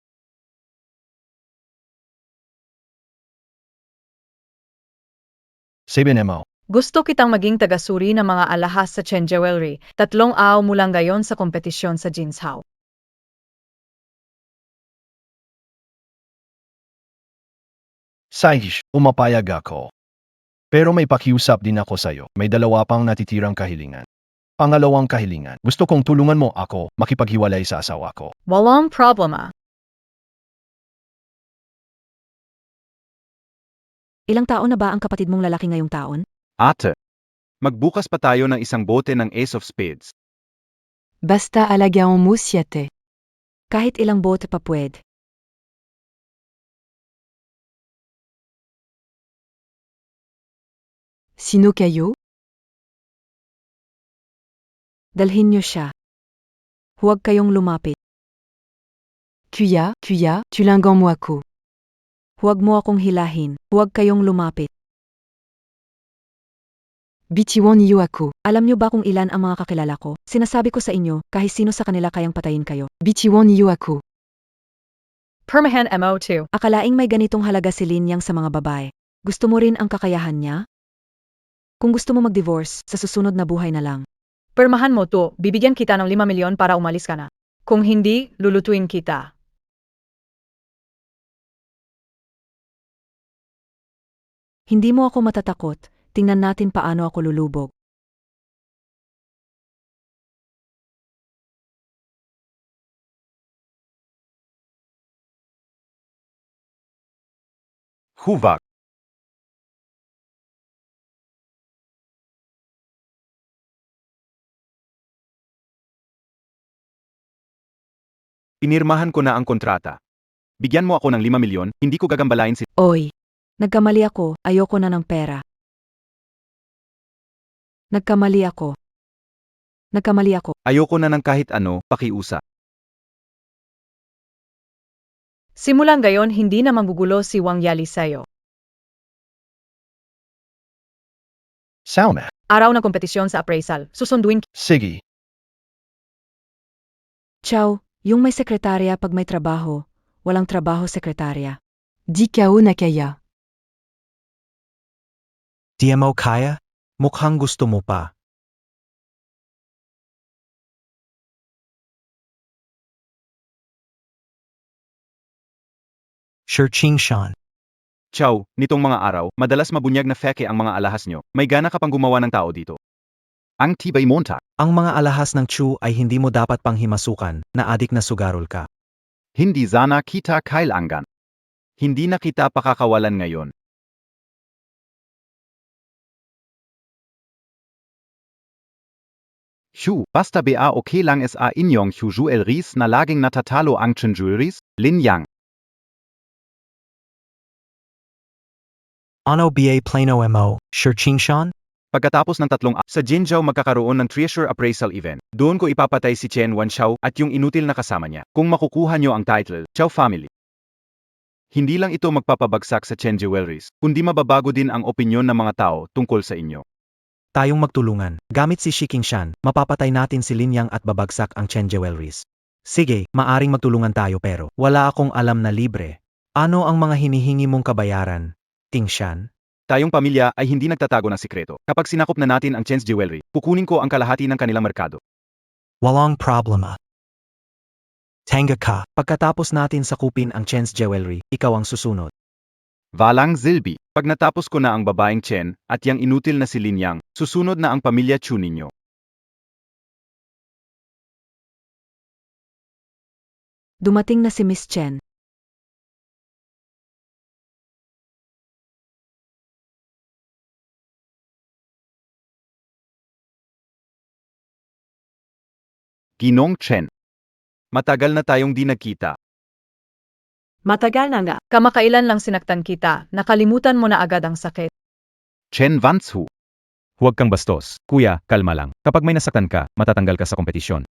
Sabihin mo. Gusto kitang maging tagasuri ng mga alahas sa Chen Jewelry, 3 araw mula ngayon sa kompetisyon sa Jinsao. Saish, umapayag ako. Pero may pakiusap din ako sa'yo. May 2 pang natitirang kahilingan. Pangalawang kahilingan, gusto kong tulungan mo ako makipaghiwalay sa asawa ko. Walang problema. Ilang taon na ba ang kapatid mong lalaki ngayong taon? Ate, magbukas pa tayo ng isang bote ng Ace of Spades. Basta alagaan mo siyete. Kahit ilang bote pa pwede. Sino kayo? Dalhin niyo siya. Huwag kayong lumapit. Kuya, tulangan mo ako. Huwag mo akong hilahin. Huwag kayong lumapit. Bitiwan niyo ako. Alam niyo ba kung ilan ang mga kakilala ko? Sinasabi ko sa inyo, kahit sino sa kanila kayang patayin kayo. Bitiwan niyo ako. Permahan MO2. Akalaing may ganitong halaga si Linyang sa mga babae. Gusto mo rin ang kakayahan niya? Kung gusto mo mag-divorce, sa susunod na buhay na lang. Permahan mo to, bibigyan kita ng 5 milyon para umalis ka na. Kung hindi, lulutuin kita. Hindi mo ako matatakot. Tingnan natin paano ako lulubog. Huvak. Pinirmahan ko na ang kontrata. Bigyan mo ako ng 5 milyon, hindi ko gagambalain si... Oy, nagkamali ako, ayoko na ng pera. Nagkamali ako. Ayoko na ng kahit ano, pakiusap. Simulang gayon hindi na magugulo si Wang Yali sa'yo. Salma. Araw ng kompetisyon sa appraisal, susunduin Sige. Ciao, yung may sekretarya pag may trabaho, walang trabaho sekretarya. Di kao na kaya. Di mo kaya? Mukhang gusto mo pa. Sure Ching Shan. Chow, nitong mga araw, madalas mabunyag na feke ang mga alahas nyo. May gana ka pang gumawa ng tao dito. Ang tibay monta. Ang mga alahas ng Chu ay hindi mo dapat panghimasukan na adik na sugarol ka. Hindi sana kita kailangan. Hindi na kita pakakawalan ngayon. Hugh, basta ba okay lang sa inyong Hugh jewelries na laging natatalo ang Chen jewelries? Lin Yang. Ano ba plano mo, Sir Chingshan? Pagkatapos ng sa Jinzhou magkakaroon ng treasure appraisal event. Doon ko ipapatay si Chen Wanshao at yung inutil na kasama niya. Kung makukuha nyo ang title, Chow Family. Hindi lang ito magpapabagsak sa Chen Jewelries, kundi mababago din ang opinyon ng mga tao tungkol sa inyo. Tayong magtulungan. Gamit si Shi Qingshan, mapapatay natin si Lin Yang at babagsak ang Chen Jewelries. Sige, maaring magtulungan tayo pero wala akong alam na libre. Ano ang mga hinihingi mong kabayaran, Qingshan? Tayong pamilya ay hindi nagtatago ng sikreto. Kapag sinakop na natin ang Chen's Jewelry, kukunin ko ang kalahati ng kanilang merkado. Walang problema. Tanga ka, pagkatapos natin sakupin ang Chen's Jewelry, ikaw ang susunod. Valang Zilbi, pag natapos ko na ang babaeng Chen at yang inutil na si Lin Yang, susunod na ang pamilya Chu ninyo. Dumating na si Miss Chen. Ginong Chen. Matagal na tayong di nagkita. Matagal na nga. Kamakailan lang sinaktan kita, nakalimutan mo na agad ang sakit. Chen Wanzhu. Huwag kang bastos. Kuya, kalma lang. Kapag may nasaktan ka, matatanggal ka sa kompetisyon.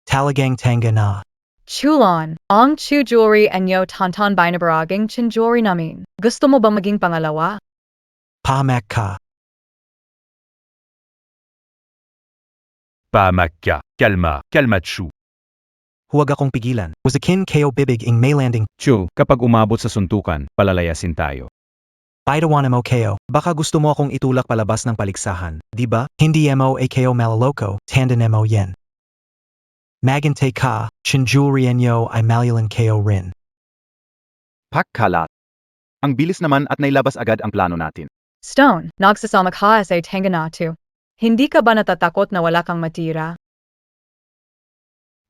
Talagang tanga na. Chulon, ang Chu Jewelry anyo tantan binabaraging Chin Jewelry namin. Gusto mo ba maging pangalawa? Pamak ka. Pamak ka. Kalma. Kalma, Chu. Huwag akong pigilan. Was a kin ko bibig ing may landing. Chu, kapag umabot sa suntukan, palalayasin tayo. Baidawan mo ko, baka gusto mo akong itulak palabas ng paligsahan, di ba? Hindi mo ko malaloko, tandan mo yen. Magante ka, Chin Jewelry nyo ay malulan ko rin. Pakkalat. Ang bilis naman at nailabas agad ang plano natin. Stone, nagsasama ka sa Tanganatu. Hindi ka ba natatakot na wala kang matira?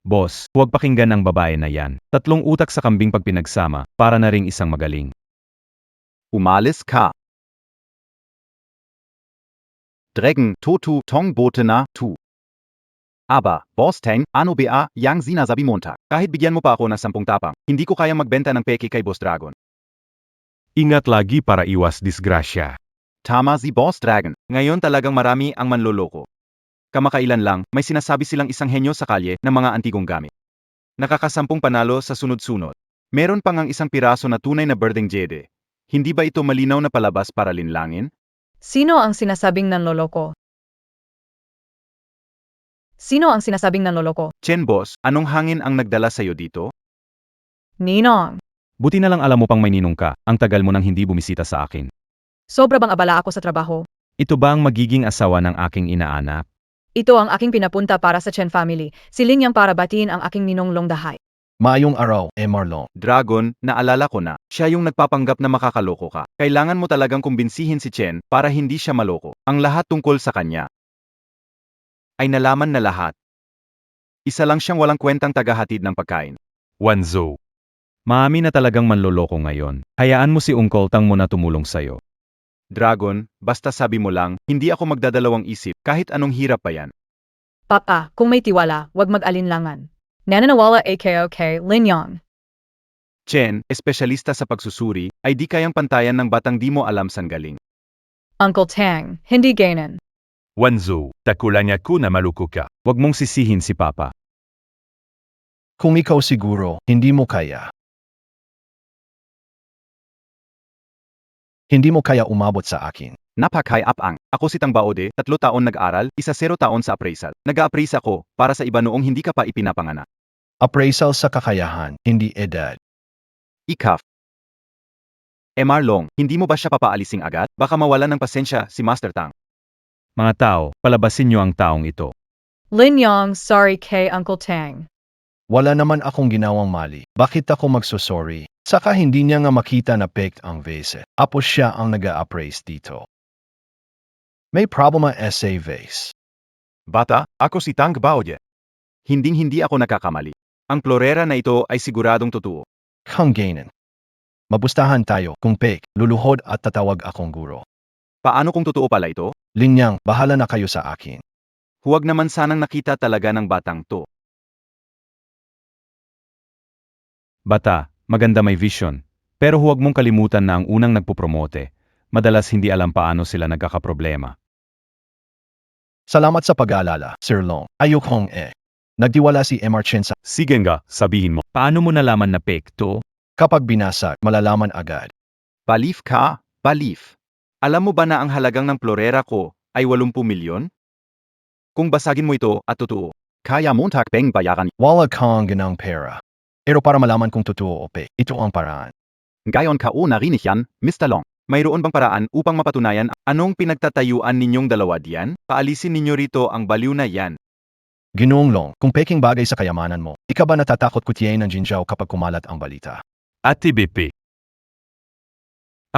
Boss, huwag pakinggan ang babae na yan. 3 utak sa kambing pag pinagsama, para na ring isang magaling. Umalis ka. Dragon, Totu, Tong Bote na, tu. Aba, Boss Tang, ano ba, yang sinasabi monta? Kahit bigyan mo pa ako ng 10 tapang, hindi ko kayang magbenta ng peke kay Boss Dragon. Ingat lagi para iwas disgrasya. Tama si Boss Dragon, ngayon talagang marami ang manloloko. Kamakailan lang, may sinasabi silang isang henyo sa kalye ng mga antigong gamit. Nakakasampung panalo sa sunod-sunod. Meron pang ang isang piraso na tunay na birding jade. Hindi ba ito malinaw na palabas para linlangin? Sino ang sinasabing nanloloko? Sino ang sinasabing nanloloko? Chen Boss, anong hangin ang nagdala sa'yo dito? Ninong. Buti na lang alam mo pang may ninong ka, ang tagal mo nang hindi bumisita sa akin. Sobra bang abala ako sa trabaho? Ito ba ang magiging asawa ng aking inaanak? Ito ang aking pinapunta para sa Chen family. Siling niyang para batiin ang aking ninong Longdahay. Maayong araw, Marlon. Dragon, naalala ko na, siya yung nagpapanggap na makakaloko ka. Kailangan mo talagang kumbinsihin si Chen para hindi siya maloko. Ang lahat tungkol sa kanya ay nalaman na lahat. Isa lang siyang walang kwentang tagahatid ng pagkain. Wanzhou. Maami na talagang manloloko ngayon. Hayaan mo si Uncle Tang mo na tumulong sa'yo. Dragon, basta sabi mo lang, hindi ako magdadalawang isip kahit anong hirap pa yan. Papa, kung may tiwala, wag mag-alinlangan. Nananawala AKOK, Lin Yang. Chen, espesyalista sa pagsusuri, ay di kayang pantayan ng batang di mo alam san galing. Uncle Tang, hindi ganon. Wanzhou, takulanya ko na maluko ka. Huwag mong sisihin si Papa. Kung ikaw siguro, hindi mo kaya. Hindi mo kaya umabot sa akin. Napakayapang. Ako si Tang Baode, 3 taon nag-aral, 0 taon sa appraisal. Nag-a-appraise ako, para sa iba noong hindi ka pa ipinapanganak. Appraisal sa kakayahan, hindi edad. Ikaf. Marlon, hindi mo ba siya papaalising agad? Baka mawalan ng pasensya si Master Tang. Mga tao, palabasin niyo ang taong ito. Lin Yang, sorry kay Uncle Tang. Wala naman akong ginawang mali. Bakit ako magsosorry? Saka hindi niya nga makita na picked ang vase. Apos siya ang nag-a-appraise dito. May problema sa vase. Bata, ako si Tang Baode. Hinding-hindi ako nakakamali. Ang florera na ito ay siguradong totoo. Kung ganon. Mabustahan tayo kung pick, luluhod at tatawag akong guro. Paano kung totoo pala ito? Linyang, bahala na kayo sa akin. Huwag naman sanang nakita talaga ng batang to. Bata, maganda may vision. Pero huwag mong kalimutan na ang unang nagpupromote, madalas hindi alam paano sila nagkakaproblema. Salamat sa pag-aalala, Sir Long. Ayokong Nagtiwala si Mr. Chen sa Sige nga, sabihin mo. Paano mo nalaman na fake to? kapag binasag, malalaman agad. Balif ka, balif. Alam mo ba na ang halagang ng florera ko ay 80 milyon? Kung basagin mo ito at totoo, kaya mong takbeng bayaran. Wala kang ganang pera. Pero para malaman kung totoo o ito ang paraan. Gayon ka o narinig yan, Mr. Long. Mayroon bang paraan upang mapatunayan anong pinagtatayuan ninyong dalawa diyan? Paalisin ninyo rito ang baliw na yan. Ginoong Long, kung peking bagay sa kayamanan mo, ikaw ba natatakot kutiyain ng Jinzhao kapag kumalat ang balita? Ate BP.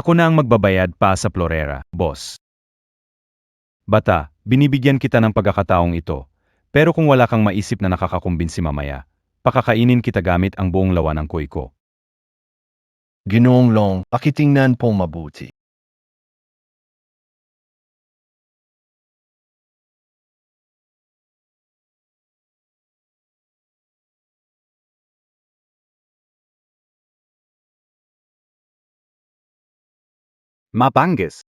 Ako na ang magbabayad pa sa florera, boss. Bata, binibigyan kita ng pagkakataong ito. Pero kung wala kang maisip na nakakakumbinsi mamaya, pakakainin kita gamit ang buong lawa ng koy ko. Ginoong Long, pakitingnan po mabuti. Mabangis.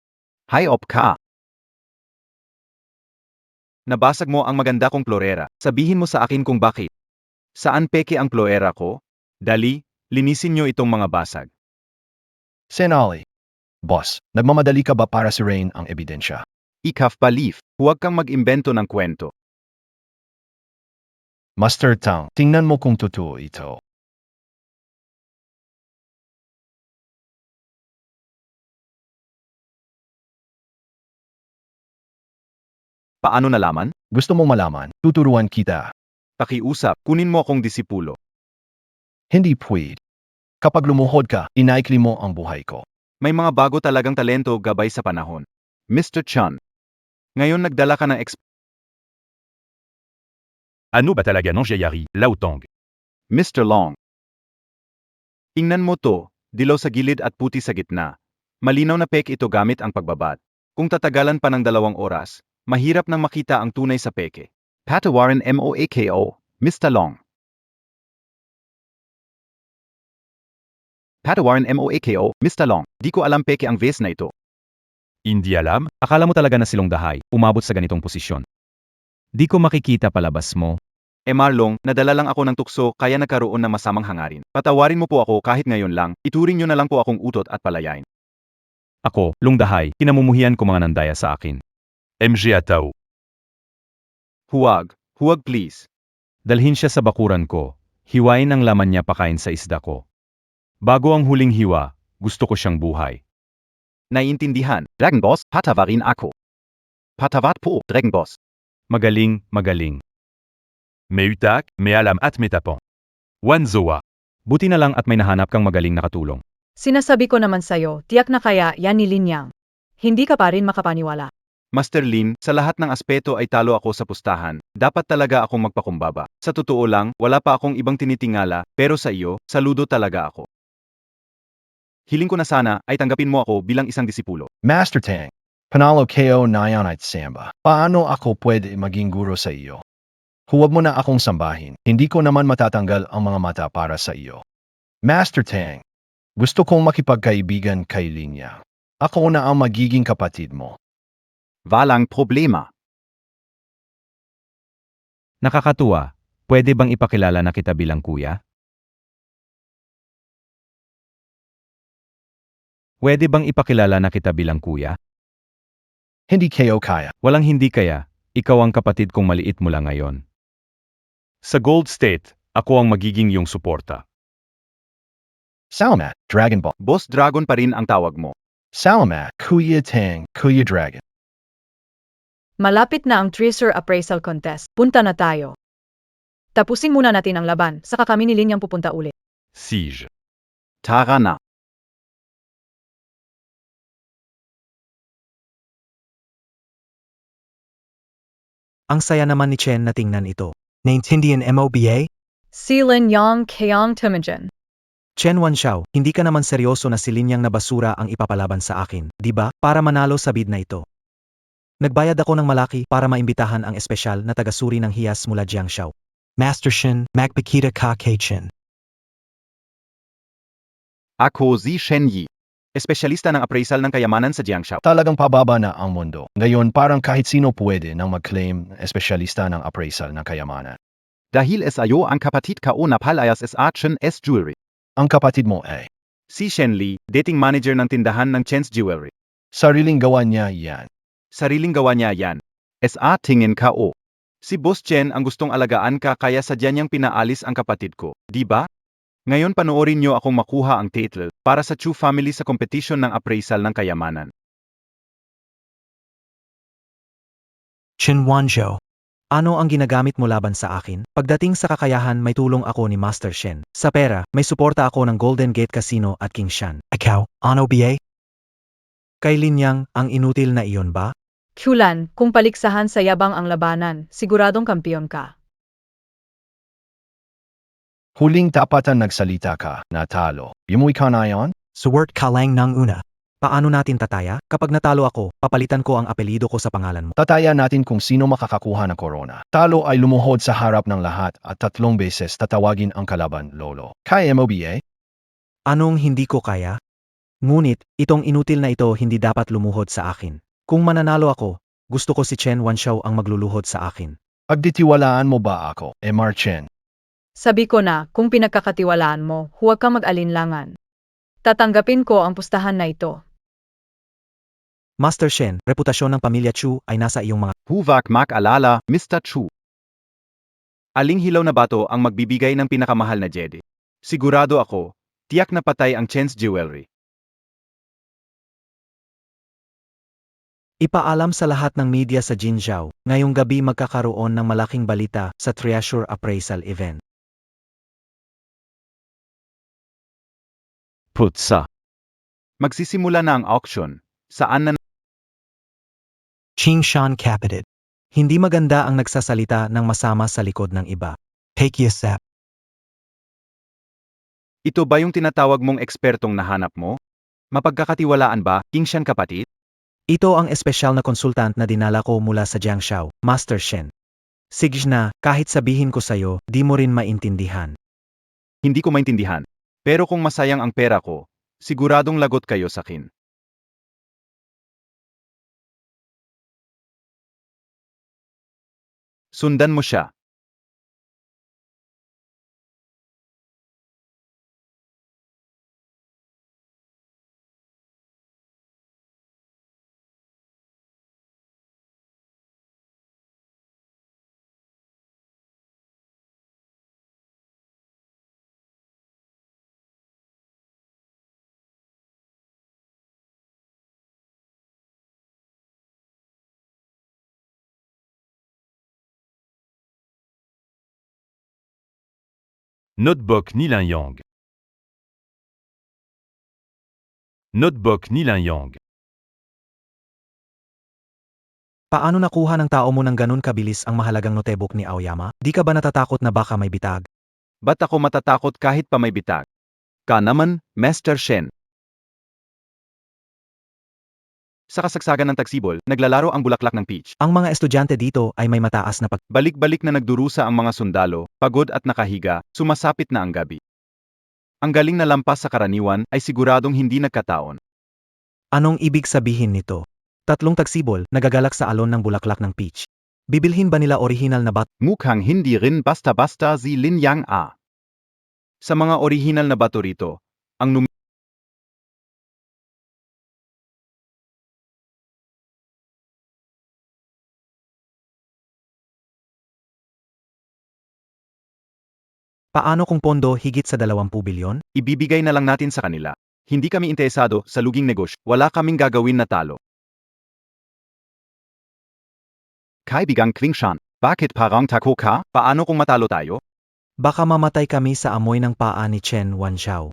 Hayop ka. Nabasag mo ang maganda kong florera. Sabihin mo sa akin kung bakit. Saan peke ang florera ko? Dali, linisin nyo itong mga basag. Senali. Boss, nagmamadali ka ba para sirain ang ebidensya? Ikaf balif, huwag kang mag-imbento ng kwento. Master Tang, tingnan mo kung totoo ito. Paano nalaman? Gusto mong malaman, tuturuan kita. Pakiusap, kunin mo akong disipulo. Hindi pwede. Kapag lumuhod ka, inaikli mo ang buhay ko. May mga bago talagang talento gabay sa panahon. Mr. Chan. Ngayon nagdala ka ng Ano ba talaga ng Jayari, Lautong? Mr. Long. Tingnan mo to, dilaw sa gilid at puti sa gitna. Malinaw na peke ito gamit ang pagbabat. Kung tatagalan pa ng 2 oras, mahirap nang makita ang tunay sa peke. Patawarin MOAKO, Mr. Long. Patawarin MOAKO, Mr. Long. Di ko alam peke ang vase na ito. Hindi alam? Akala mo talaga na silong dahay, umabot sa ganitong posisyon. Di ko makikita palabas mo. Marlong, nadala lang ako ng tukso kaya nagkaroon ng masamang hangarin. Patawarin mo po ako kahit ngayon lang, ituring nyo na lang po akong utot at palayain. Ako, lungdahay, kinamumuhian ko mga nandaya sa akin. MG Ataw. Huwag please. Dalhin siya sa bakuran ko, hiwain ang laman niya pakain sa isda ko. Bago ang huling hiwa, gusto ko siyang buhay. Naiintindihan, Dragon Boss, patawarin ako. Patavat po, Dragon Boss. Magaling, magaling. May utak, may alam at may tapong. Wanzoa. Buti na lang at may nahanap kang magaling na katulong. Sinasabi ko naman sa'yo, tiyak na kaya yan ni Lin Yang. Hindi ka pa rin makapaniwala. Master Lin, sa lahat ng aspeto ay talo ako sa pustahan. Dapat talaga akong magpakumbaba. Sa totoo lang, wala pa akong ibang tinitingala, pero sa iyo, saludo talaga ako. Hiling ko na sana ay tanggapin mo ako bilang isang disipulo. Master Tang, panalo KO Nyanite Samba. Paano ako pwede maging guro sa iyo? Huwag mo na akong sambahin. Hindi ko naman matatanggal ang mga mata para sa iyo. Master Tang, gusto kong makipagkaibigan kay Linya. Ako na ang magiging kapatid mo. Walang problema. Nakakatuwa, pwede bang ipakilala na kita bilang kuya? Pwede bang ipakilala na kita bilang kuya? Hindi kayo kaya. Walang hindi kaya, ikaw ang kapatid kong maliit mula ngayon. Sa Gold State, ako ang magiging iyong suporta. Salamat, Dragon Ball. Boss Dragon pa rin ang tawag mo. Salamat, Kuya Tang, Kuya Dragon. Malapit na ang Tracer Appraisal Contest. Punta na tayo. Tapusin muna natin ang laban, saka kami ni Lin Yang pupunta ulit. Siege. Tara na. Ang saya naman ni Chen na tingnan ito. Naintindihan MOBA? Si Lin Yang kayang tumajan. Chen Wanxiao, hindi ka naman seryoso na si Linyang na basura ang ipapalaban sa akin, di ba? Para manalo sa bid na ito. Nagbayad ako ng malaki para maimbitahan ang espesyal na tagasuri ng hiyas mula Jiangshao. Master Shin, magpakita ka kay Chin. Ako si Shen Yi. Espesyalista ng appraisal ng kayamanan sa Jiangshao. Talagang pababa na ang mundo. Ngayon parang kahit sino pwede nang mag-claim na espesyalista ng appraisal ng kayamanan. Dahil SIO ang kapatid ko na palayas sa Chen S Jewelry. Ang kapatid mo ay Si Shen Li, dating manager ng tindahan ng Chen's Jewelry. sariling gawa niya yan. Sariling gawa niya yan. Sa tingin ko. Si Boss Chen ang gustong alagaan ka kaya sadya niyang pinaalis ang kapatid ko, di ba? Ngayon panoorin niyo akong makuha ang title para sa Chu family sa competition ng appraisal ng kayamanan. Chin Wanzhou. Ano ang ginagamit mo laban sa akin? Pagdating sa kakayahan may tulong ako ni Master Shen. Sa pera, may suporta ako ng Golden Gate Casino at King Shan. Ikaw, ano ba? Kay Linyang, ang inutil na iyon ba? Kulan, kung paliksahan sa yabang ang labanan, siguradong kampiyon ka. Huling tapatan nagsalita ka, natalo. Yumuy ka na yon? Suwert ka lang ng una. Paano natin tataya? Kapag natalo ako, papalitan ko ang apelido ko sa pangalan mo. Tataya natin kung sino makakakuha ng korona. Talo ay lumuhod sa harap ng lahat at 3 beses tatawagin ang kalaban, Lolo. Kaya mo ba? Anong hindi ko kaya? Ngunit, itong inutil na ito hindi dapat lumuhod sa akin. Kung mananalo ako, gusto ko si Chen Wanzhou ang magluluhod sa akin. Pagditiwalaan mo ba ako, Marchen? Sabi ko na, kung pinagkakatiwalaan mo, huwag kang mag-alinlangan. Tatanggapin ko ang pustahan na ito. Master Shen, reputasyon ng pamilya Chu ay nasa iyong mga... Huwag mag-alala, Mr. Chu. Aling hilaw na bato ang magbibigay ng pinakamahal na jedi? Sigurado ako, tiyak na patay ang Chen's Jewelry. Ipaalam sa lahat ng media sa Jinzhou, ngayong gabi magkakaroon ng malaking balita sa Treasure Appraisal Event. Putsa. Magsisimula na ang auction, saan na Qingshan Capital. Hindi maganda ang nagsasalita ng masama sa likod ng iba. Take Yasep. ito ba yung tinatawag mong ekspertong nahanap mo? Mapagkakatiwalaan ba, Qingshan kapatid? Ito ang espesyal na konsultant na dinala ko mula sa Jiangshao, Master Shen. Sige na, kahit sabihin ko sa'yo, di mo rin maintindihan. Hindi ko maintindihan. Pero kung masayang ang pera ko, siguradong lagot kayo sa akin. Sundan mo siya. Notebook Nilan-Yong. Notebook Nilan-Yong. Paano nakuha ng tao mo ng ganun kabilis ang mahalagang notebook ni Aoyama? Di ka ba natatakot na baka may bitag? Ba't ako matatakot kahit pa may bitag? Ka naman, Master Shen. Sa kasagsagan ng tagsibol, naglalaro ang bulaklak ng peach. Ang mga estudyante dito ay may mataas na Balik-balik na nagdurusa ang mga sundalo, pagod at nakahiga, sumasapit na ang gabi. Ang galing na lampas sa karaniwan ay siguradong hindi nagkataon. Anong ibig sabihin nito? 3 tagsibol, nagagalak sa alon ng bulaklak ng peach. Bibilhin ba nila orihinal na bato? Mukhang hindi rin basta-basta si Linyang A. Sa mga orihinal na bato rito, ang Paano kung pondo higit sa 20 bilyon? ibibigay na lang natin sa kanila. Hindi kami interesado sa luging negosyo. Wala kaming gagawin na talo. Kaibigang Qingshan, bakit parang tako ka? Paano kung matalo tayo? Baka mamatay kami sa amoy ng paa ni Chen Wanzhou.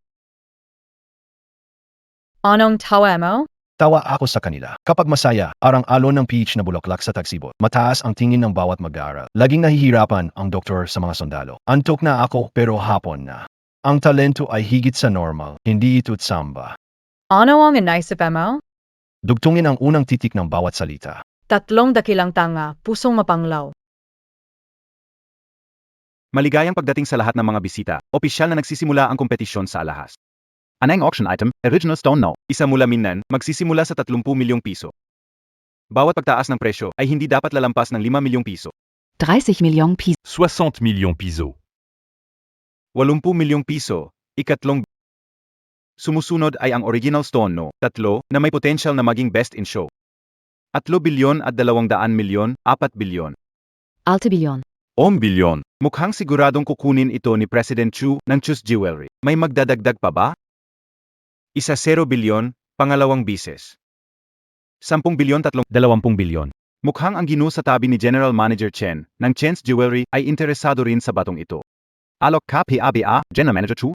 Anong tawa mo? Tawa ako sa kanila. Kapag masaya, arang alon ng peach na bulaklak sa tagsibol. Mataas ang tingin ng bawat mag-aaral. Laging nahihirapan ang doktor sa mga sundalo. Antok na ako pero hapon na. Ang talento ay higit sa normal, hindi ito't samba. Ano ang naisip mo? Dugtungin ang unang titik ng bawat salita. Tatlong dakilang tanga, pusong mapanglaw. Maligayang pagdating sa lahat ng mga bisita. Opisyal na nagsisimula ang kompetisyon sa alahas. Aneng auction item, original stone no. Isa mula minan, magsisimula sa 30 milyong piso. Bawat pagtaas ng presyo ay hindi dapat lalampas ng 5 milyong piso. 30 Millionen Piso. 60 millions piso. 80 milyong piso, ikatlong. Sumusunod ay ang original stone no, 3, na may potential na maging best in show. 3 bilyon at 200 milyon, 4 bilyon. 8 Billion. 1 billion. Mukhang siguradong kukunin ito ni President Chu ng Chu's Jewelry. May magdadagdag pa ba? 0 bilyon, pangalawang bises. 10 bilyon 20 bilyon. Mukhang ang ginu sa tabi ni General Manager Chen ng Chen's Jewelry ay interesado rin sa batong ito. Alok ka PABA, General Manager Chu?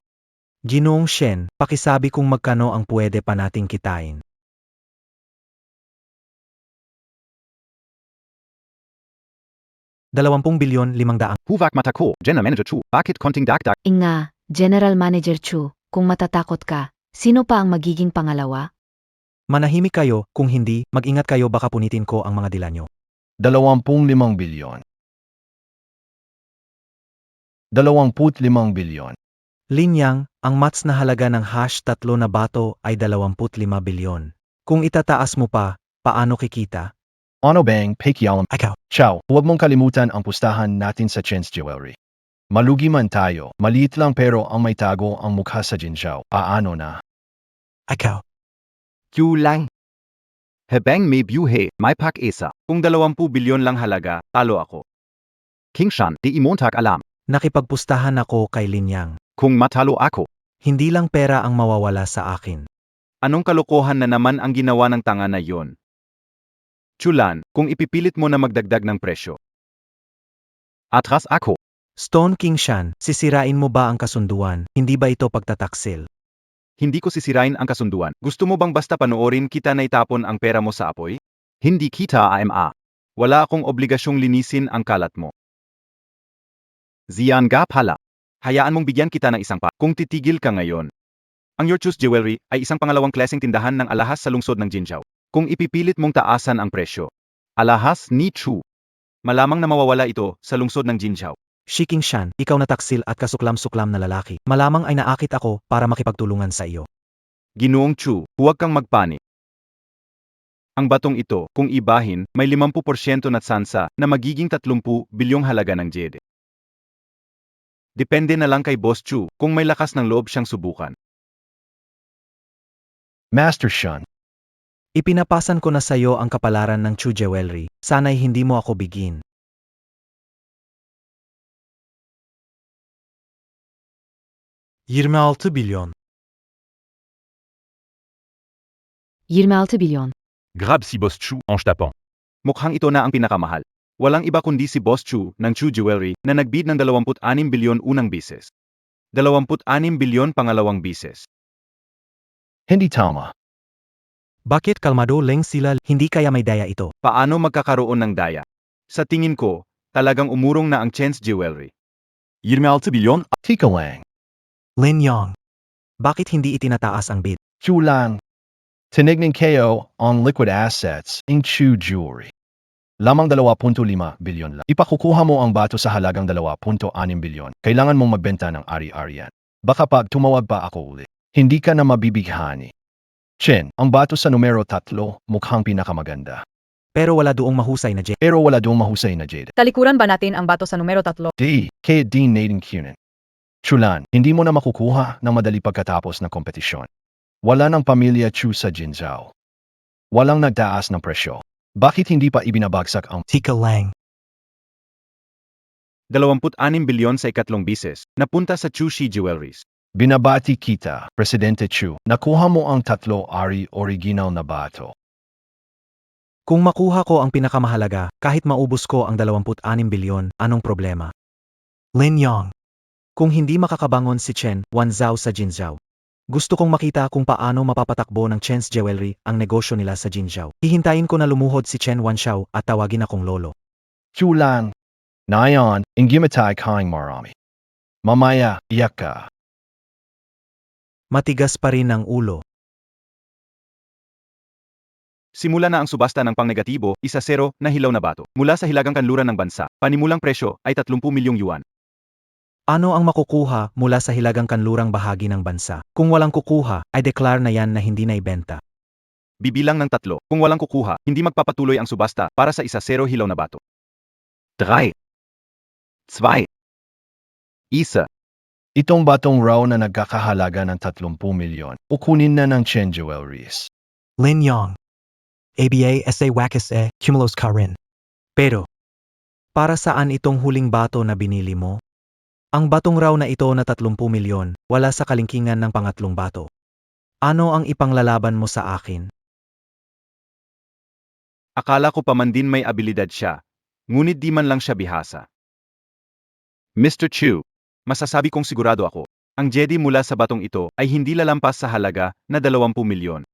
Ginoong Shen, pakisabi kung magkano ang pwede pa nating kitain. Dalawampung bilyon 500. Huvak mata ko, General Manager Chu, bakit konting dagdag? Inga, General Manager Chu, kung matatakot ka, sino pa ang magiging pangalawa? Manahimik kayo, kung hindi, mag-ingat kayo baka punitin ko ang mga dila nyo. 25 bilyon. 25 bilyon. Linyang, ang mats na halaga ng #3 na bato ay 25 bilyon. Kung itataas mo pa, paano kikita? Ano bang pakialam? Ikaw. Ciao, huwag mong kalimutan ang pustahan natin sa Chen's Jewelry. Malugi man tayo, maliit lang pero ang may tago ang mukha sa Jinzhou. Paano na? Ikaw. Q lang. Hebang may byuhe, may pak-isa. Kung 20 bilyon lang halaga, talo ako. King Shan, di imontag alam. Nakipagpustahan ako kay Linyang. Kung matalo ako, Hindi lang pera ang mawawala sa akin. anong kalokohan na naman ang ginawa ng tanga na yon? Chulan, kung ipipilit mo na magdagdag ng presyo. Atras ako. Stone King Shan, sisirain mo ba ang kasunduan? Hindi ba ito pagtataksil? Hindi ko sisirain ang kasunduan. Gusto mo bang basta panoorin kita na itapon ang pera mo sa apoy? Hindi kita AMA. Wala akong obligasyong linisin ang kalat mo. Ziyan ga pala. Hayaan mong bigyan kita ng isang pa. Kung titigil ka ngayon. Ang Your Choice Jewelry ay isang pangalawang klaseng tindahan ng alahas sa lungsod ng Jinzhou. Kung ipipilit mong taasan ang presyo. Alahas ni Chu. Malamang na mawawala ito sa lungsod ng Jinzhou. Shi King Shan, ikaw na taksil at kasuklam-suklam na lalaki. Malamang ay naakit ako para makipagtulungan sa iyo. Ginoong Chu, huwag kang magpanik. Ang batong ito, kung ibahin, may 50% na tsansa na magiging 30 bilyong halaga ng jade. Depende na lang kay Boss Chu kung may lakas ng loob siyang subukan. Master Shun, Ipinapasan ko na sa iyo ang kapalaran ng Chu Jewelry. Sana'y hindi mo ako bigin. $26 bilyon. 26 Billion. Grab si Boss Chu, ange tapant. Mukhang ito na ang pinakamahal. Walang iba kundi si Boss Chu ng Chu Jewelry na nagbid ng 26 bilyon unang bises. 26 bilyon pangalawang bises. hindi tama. Bakit kalmado lang sila? Hindi kaya may daya ito. Paano magkakaroon ng daya? Sa tingin ko, talagang umurong na ang Chen's Jewelry. 26 bilyon. Tika lang. Lin Yong. Bakit hindi itinataas ang bid? Chu lang. Tinignan kayo on liquid assets in Chu Jewelry. Lamang 2.5 bilyon lang. Ipakukuha mo ang bato sa halagang 2.6 bilyon. Kailangan mong magbenta ng ari-arian. Baka pag tumawag pa ako ulit, hindi ka na mabibighani. Chen, ang bato sa numero 3 mukhang pinakamaganda. Pero wala doong mahusay na jade. Pero wala doong mahusay na jade. Talikuran ba natin ang bato sa numero 3? Di, kaya di natin kunin. Chulan, hindi mo na makukuha ng madali pagkatapos ng kompetisyon. Wala ng pamilya Chu sa Jinzhou. Walang nagtaas ng presyo. Bakit hindi pa ibinabagsak ang Tika lang. 26 bilyon sa ikatlong bises, napunta sa Chu Shi Jewelries. binabati kita, Presidente Chu? Nakuha mo ang 3 ari original na bato. Kung makuha ko ang pinakamahalaga, kahit maubos ko ang 26 bilyon, anong problema? Lin Yong. Kung hindi makakabangon si Chen Wanzhou sa Jinzhou. Gusto kong makita kung paano mapapatakbo ng Chen's Jewelry ang negosyo nila sa Jinzhou. Hihintayin ko na lumuhod si Chen Wanzhou at tawagin akong lolo. Chu lang. Ngayon, ingimatay kaing marami. Mamaya, iyak ka. Matigas pa rin ang ulo. Simula na ang subasta ng pangnegatibo, 1-0 na hilaw na bato. Mula sa hilagang kanluran ng bansa, panimulang presyo ay 30 milyong yuan. Ano ang makukuha mula sa hilagang kanlurang bahagi ng bansa? Kung walang kukuha, ay declare na yan na hindi na ibenta. Bibilang ng 3. Kung walang kukuha, hindi magpapatuloy ang subasta para sa 1-0 hilaw na bato. 3, 2, 1. Itong batong raw na nagkakahalaga ng 30 milyon, ukunin na ng Chen Jewelries. Lin Yang. ABA SA Wakis Cumulos ka rin. Pero, para saan itong huling bato na binili mo? Ang batong raw na ito na 30 milyon, wala sa kalingkingan ng pangatlong bato. Ano ang ipanglalaban mo sa akin? Akala ko pa man din may abilidad siya, ngunit di man lang siya bihasa. Mr. Chu, masasabi kong sigurado ako, ang Jedi mula sa batong ito ay hindi lalampas sa halaga na 20 milyon.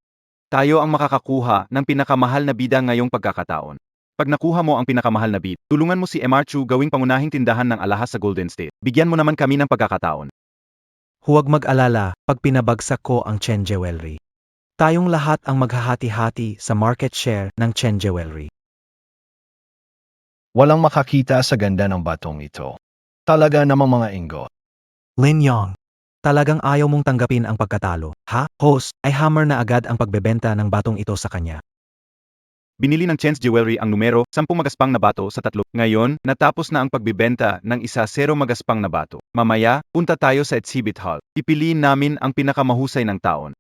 Tayo ang makakakuha ng pinakamahal na bida ngayong pagkakataon. Pag nakuha mo ang pinakamahal na bid, tulungan mo si Mr. Chu gawing pangunahing tindahan ng alahas sa Golden State. Bigyan mo naman kami ng pagkakataon. Huwag mag-alala pag pinabagsak ko ang Chen Jewelry. Tayong lahat ang maghahati-hati sa market share ng Chen Jewelry. Walang makakita sa ganda ng batong ito. Talaga namang mga ingot. Lin Yang, talagang ayaw mong tanggapin ang pagkatalo, ha? Host, ay hammer na agad ang pagbebenta ng batong ito sa kanya. Binili ng Chen's Jewelry ang numero 10 magaspang na bato sa 3. Ngayon, natapos na ang pagbibenta ng 1-0 magaspang na bato. Mamaya, punta tayo sa exhibit hall. Pipiliin namin ang pinakamahusay ng taon.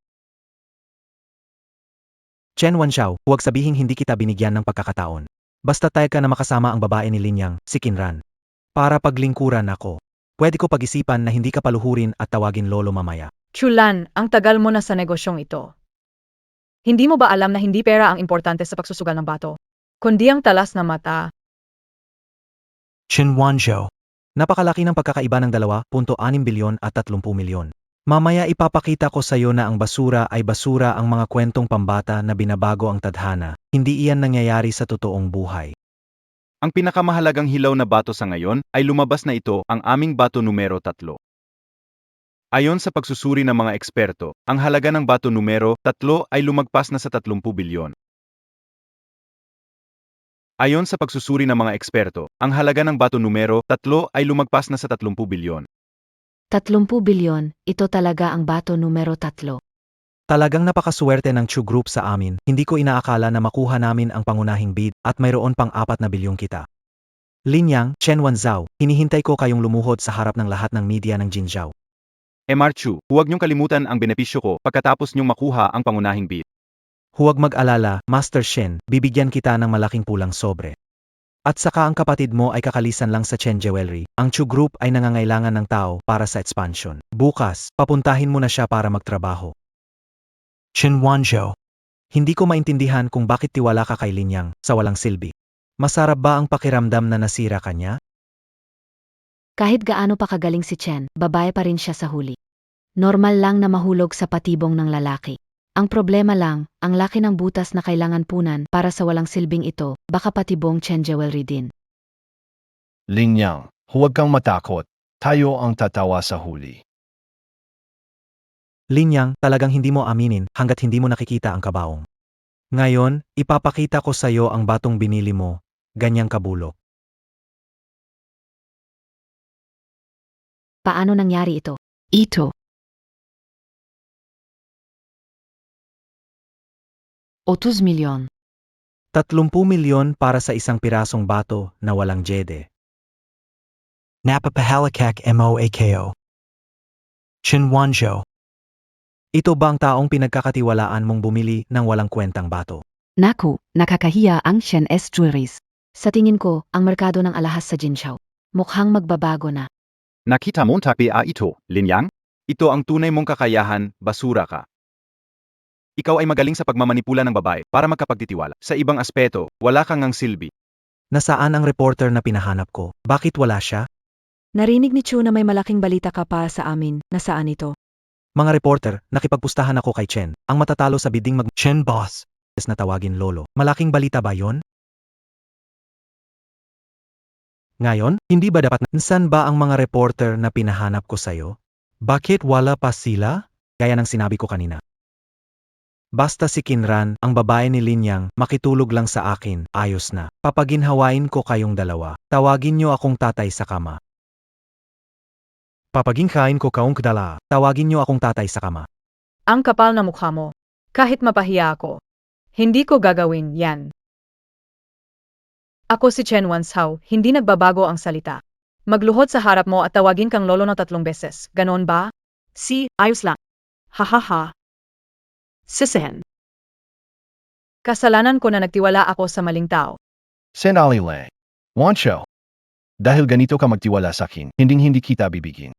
Chen Wanxiao, huwag sabihing hindi kita binigyan ng pagkakataon. Basta tayo ka na makasama ang babae ni Lin Yang, si Qinran. Para paglingkuran ako. Pwede ko pag-isipan na hindi ka paluhurin at tawagin lolo mamaya. Chulan, ang tagal mo na sa negosyong ito. Hindi mo ba alam na hindi pera ang importante sa pagsusugal ng bato, kundi ang talas na mata? Chen Wanxiao, napakalaki ng pagkakaiba ng 2.6 bilyon at 30 milyon. Mamaya ipapakita ko sa iyo na ang basura ay basura, ang mga kwentong pambata na binabago ang tadhana. Hindi iyan nangyayari sa totoong buhay. Ang pinakamahalagang hilaw na bato sa ngayon ay lumabas na ito, ang aming bato numero 3. Ayon sa pagsusuri ng mga eksperto, ang halaga ng bato numero 3 ay lumagpas na sa 30 bilyon. Ayon sa pagsusuri ng mga eksperto, ang halaga ng bato numero 3 ay lumagpas na sa 30 bilyon. 30 bilyon, ito talaga ang bato numero 3. Talagang napakaswerte ng Chu Group sa amin, hindi ko inaakala na makuha namin ang pangunahing bid at mayroon pang 4 na bilyong kita. Lin Yang, Chen Wanxiao, hinihintay ko kayong lumuhod sa harap ng lahat ng media ng Jinzhou. Mr. Chu, huwag niyong kalimutan ang benepisyo ko pagkatapos niyong makuha ang pangunahing bid. Huwag mag-alala, Master Shen, bibigyan kita ng malaking pulang sobre. At saka ang kapatid mo ay kakalisan lang sa Chen Jewelry. Ang Chu Group ay nangangailangan ng tao para sa expansion. Bukas, papuntahin mo na siya para magtrabaho. Chen Wanxiao, hindi ko maintindihan kung bakit tiwala ka kay Lin Yang sa walang silbi. Masarap ba ang pakiramdam na nasira ka niya? Kahit gaano pa kagaling si Chen, babae pa rin siya sa huli. Normal lang na mahulog sa patibong ng lalaki. Ang problema lang, ang laki ng butas na kailangan punan para sa walang silbing ito, baka patibong Chen Jewelry din. Lin Yang, huwag kang matakot. Tayo ang tatawa sa huli. Lin Yang, talagang hindi mo aminin hanggat hindi mo nakikita ang kabaong. Ngayon, ipapakita ko sa iyo ang batong binili mo, ganyang kabulok. Paano nangyari ito? Ito. 30 milyon. 30 milyon para sa isang pirasong bato na walang jede. Napapahalakak MOAKO. Chen Wanxiao. Ito ba ang taong pinagkakatiwalaan mong bumili ng walang kwentang bato? Naku, nakakahiya ang Chen S. Jewelries. Sa tingin ko, ang merkado ng alahas sa Jinzhou mukhang magbabago na. Nakita mo ito, Lin Yang? Ito ang tunay mong kakayahan, basura ka. Ikaw ay magaling sa pagmamanipula ng babae para magkapagtitiwala. Sa ibang aspeto, wala kang ngang silbi. Nasaan ang reporter na pinahanap ko? Bakit wala siya? Narinig ni Chu na may malaking balita ka pa sa amin. Nasaan ito? Mga reporter, nakipagpustahan ako kay Chen. Ang matatalo sa bidding Chen boss. Na tawagin lolo. Malaking balita ba yon? Ngayon, hindi ba dapat saan ba ang mga reporter na pinahanap ko sa'yo? Bakit wala pa sila? Gaya ng sinabi ko kanina. Basta si Kinran, ang babae ni Linyang, makitulog lang sa akin, ayos na. Papaginhawain ko kayong dalawa. Tawagin niyo akong tatay sa kama. Papaginhain ko kaong dala. Tawagin niyo akong tatay sa kama. Ang kapal na mukha mo. Kahit mapahiya ako. Hindi ko gagawin yan. Ako si Chen Wanshao, hindi nagbabago ang salita. Magluhod sa harap mo at tawagin kang lolo na 3 beses. Ganon ba? Si, ayos lang. Hahaha. Sisihin. Kasalanan ko na nagtiwala ako sa maling tao. Sandali lang. Wancho. Dahil ganito ka magtiwala sa akin, hindi kita bibigyan.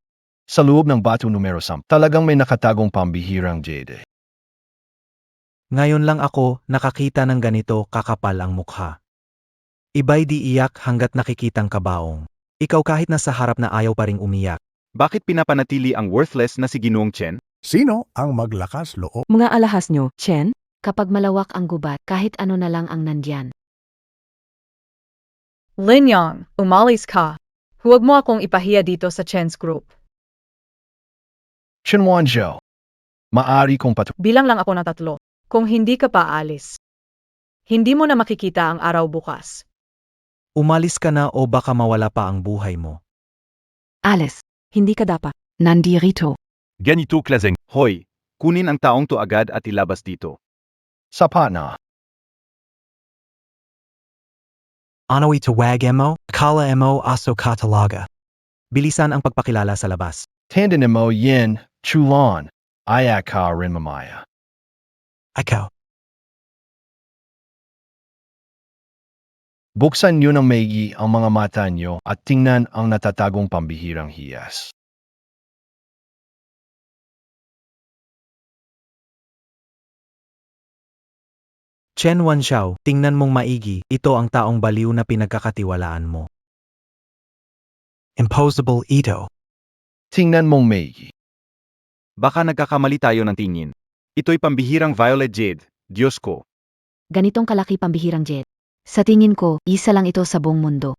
Sa loob ng bato numero 10, talagang may nakatagong pambihirang jade. Ngayon lang ako nakakita ng ganito kakapal ang mukha. Iba'y di iyak hanggat nakikitang kabaong. Ikaw kahit nasa harap na ayaw pa ring umiyak. Bakit pinapanatili ang worthless na si Ginoong Chen? Sino ang maglakas loob? Mga alahas nyo, Chen? Kapag malawak ang gubat, kahit ano na lang ang nandyan. Linyang, umalis ka. Huwag mo akong ipahiya dito sa Chen's group. Chinwanzhou. Maari kong Bilang lang ako na 3. Kung hindi ka pa aalis. Hindi mo na makikita ang araw bukas. Umalis ka na o baka mawala pa ang buhay mo. Alice, hindi ka dapat. Nandirito. Ganito klaseng. Hoy, kunin ang taong to agad at ilabas dito. sapat na. Ano itawag mo? Akala mo aso ka talaga. Bilisan ang pagpakilala sa labas. Tandem mo yin, chulon. Ayak ka rin mamaya. Ikaw. Buksan niyo ng maigi ang mga mata niyo at tingnan ang natatagong pambihirang hiyas. Chen Wanshao, tingnan mong maigi, ito ang taong baliw na pinagkakatiwalaan mo. Impossible ito. Tingnan mong maigi. Baka nagkakamali tayo ng tingin. Ito'y pambihirang violet jade, Diyos ko. Ganitong kalaki pambihirang jet. Sa tingin ko, isa lang ito sa buong mundo.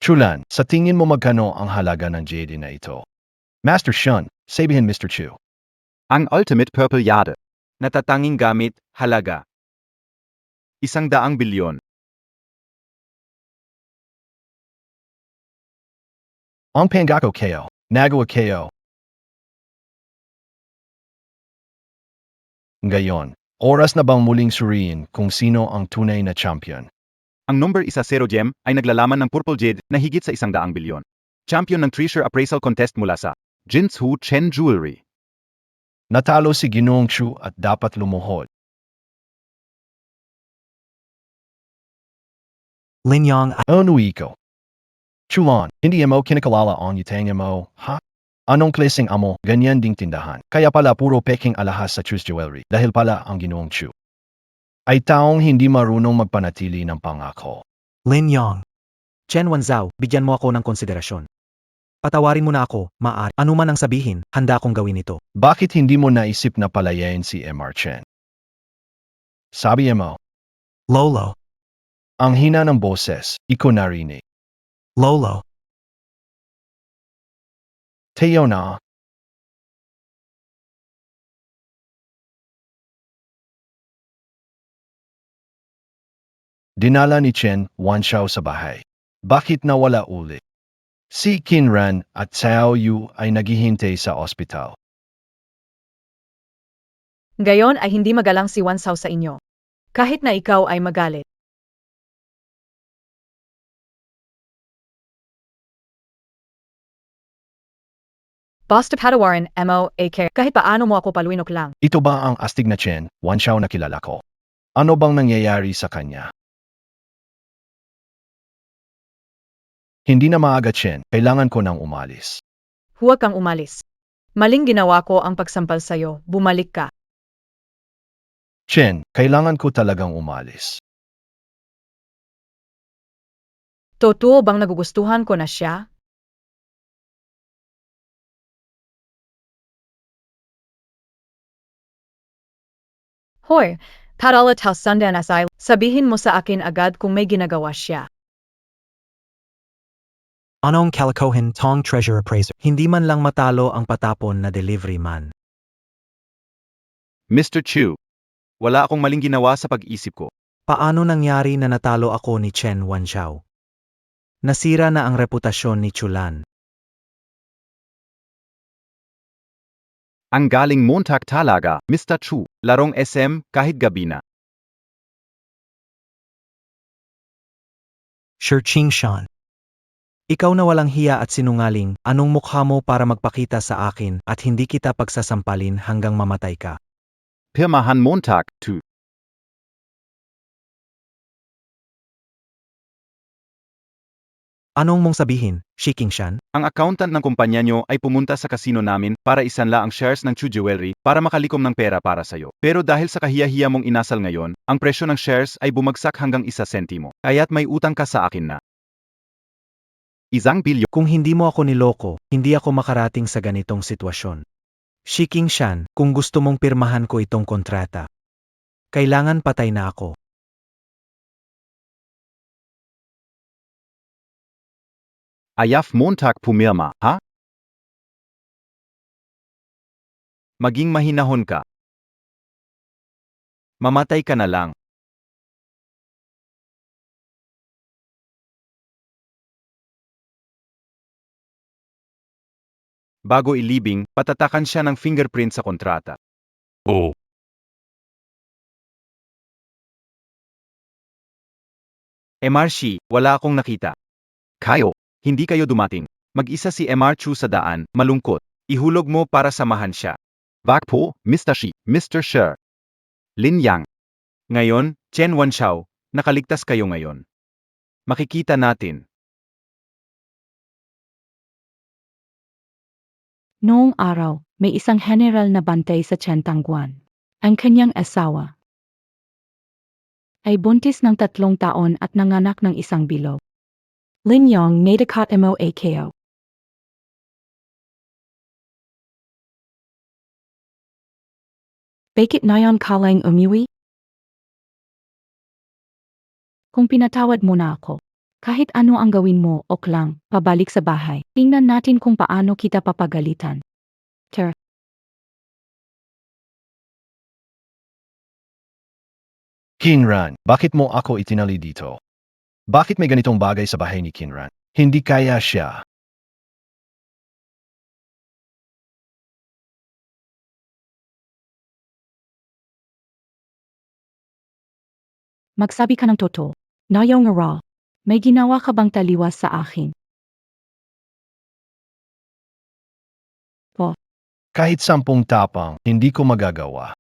Chulan, sa tingin mo magkano ang halaga ng jade na ito? Master Shun, sabihin Mr. Chu. Ang ultimate purple yada. Natatanging gamit, halaga. 100 bilyon. Ang pangako kayo, nagawa kayo. Ngayon, oras na bang muling suriin kung sino ang tunay na champion? Ang number 10 gem ay naglalaman ng purple jade na higit sa 100 bilyon. Champion ng treasure appraisal contest mula sa Jinsu Chen Jewelry. Natalo si Ginoong Chu at dapat lumuhod. Linyang, Onui ko. Chulon, hindi mo kinikalala ang yutang mo, ha? Anong klaseng amo, ganyan ding tindahan. Kaya pala puro peking alahas sa Truth Jewelry dahil pala ang Ginoong Chu ay taong hindi marunong magpanatili ng pangako. Linyang. Chen Wanzhao, bigyan mo ako ng konsiderasyon. Patawarin mo na ako, maaari. Ano man ang sabihin, handa akong gawin ito. Bakit hindi mo naisip na palayain si MR Chen? Sabi mo, Lolo. ang hina ng boses, iko narinig. Lolo. Teo na. Dinala ni Chen Wanshao sa bahay. Bakit nawala uli? Si Kinran at Xiao Yu ay naghihintay sa ospital. Gayon ay hindi magalang si Wanshao sa inyo. Kahit na ikaw ay magalit. Basta patawarin mo, AK, kahit paano mo ako paluinok lang. Ito ba ang astig na Chen Wanshao na kilala ko? Ano bang nangyayari sa kanya? Hindi na maaga Chen, kailangan ko nang umalis. Huwag kang umalis. Maling ginawa ko ang pagsampal sa'yo, bumalik ka. Chen, kailangan ko talagang umalis. Totoo bang nagugustuhan ko na siya? Hoy, padalat sundan asay, sabihin mo sa akin agad kung may ginagawa siya. Anong kalokohan tong treasure appraiser? Hindi man lang matalo ang patapon na delivery man. Mr. Chu. Wala akong maling ginawa sa pag-isip ko. Paano nangyari na natalo ako ni Chen Wanzhao? Nasira na ang reputasyon ni Chulan. Ang galing Montag talaga, Mr. Chu. Larong SM kahit gabi na. Sir Shan. Ikaw na walang hiya at sinungaling, anong mukha mo para magpakita sa akin at hindi kita pagsasampalin hanggang mamatay ka? Pirmahan Montag, 2. Anong mong sabihin, Shan? Ang accountant ng kumpanya nyo ay pumunta sa casino namin para isanla ang shares ng Chu Jewelry para makalikom ng pera para sa'yo. Pero dahil sa kahiya-hiya mong inasal ngayon, ang presyo ng shares ay bumagsak hanggang 1 sentimo. Kaya't may utang ka sa akin na 1 bilyon. Kung hindi mo ako niloko, hindi ako makarating sa ganitong sitwasyon. Shan, kung gusto mong pirmahan ko itong kontrata, kailangan patay na ako. Ayaf Montag pumirma, ha? Maging mahinahon ka. Mamatay ka na lang. Bago ilibing, patatakan siya ng fingerprint sa kontrata. Oh. MRC, wala akong nakita. Kayo, hindi kayo dumating. Mag-isa si MR Chu sa daan, malungkot. Ihulog mo para samahan siya. Wag po, Mr. Shi, Mr. Sher. Lin Yang. Ngayon, Chen Wanzhao, nakaligtas kayo ngayon. Makikita natin. Noong araw, may isang general na bantay sa Chentangguan. Ang kanyang asawa ay buntis ng 3 taon at nanganak ng isang bilog. Lin Yong nadakat mo ako. Bakit nayon kalang umuwi? Kung pinatawad mo na ako, kahit ano ang gawin mo, ok lang, pabalik sa bahay. Tingnan natin kung paano kita papagalitan. Ter. Kinran, bakit mo ako itinali dito? Bakit may ganitong bagay sa bahay ni Kinran? Hindi kaya siya. Magsabi ka ng totoo. Nayong raw. May ginawa ka bang taliwas sa akin? Kahit 10 tapang, hindi ko magagawa.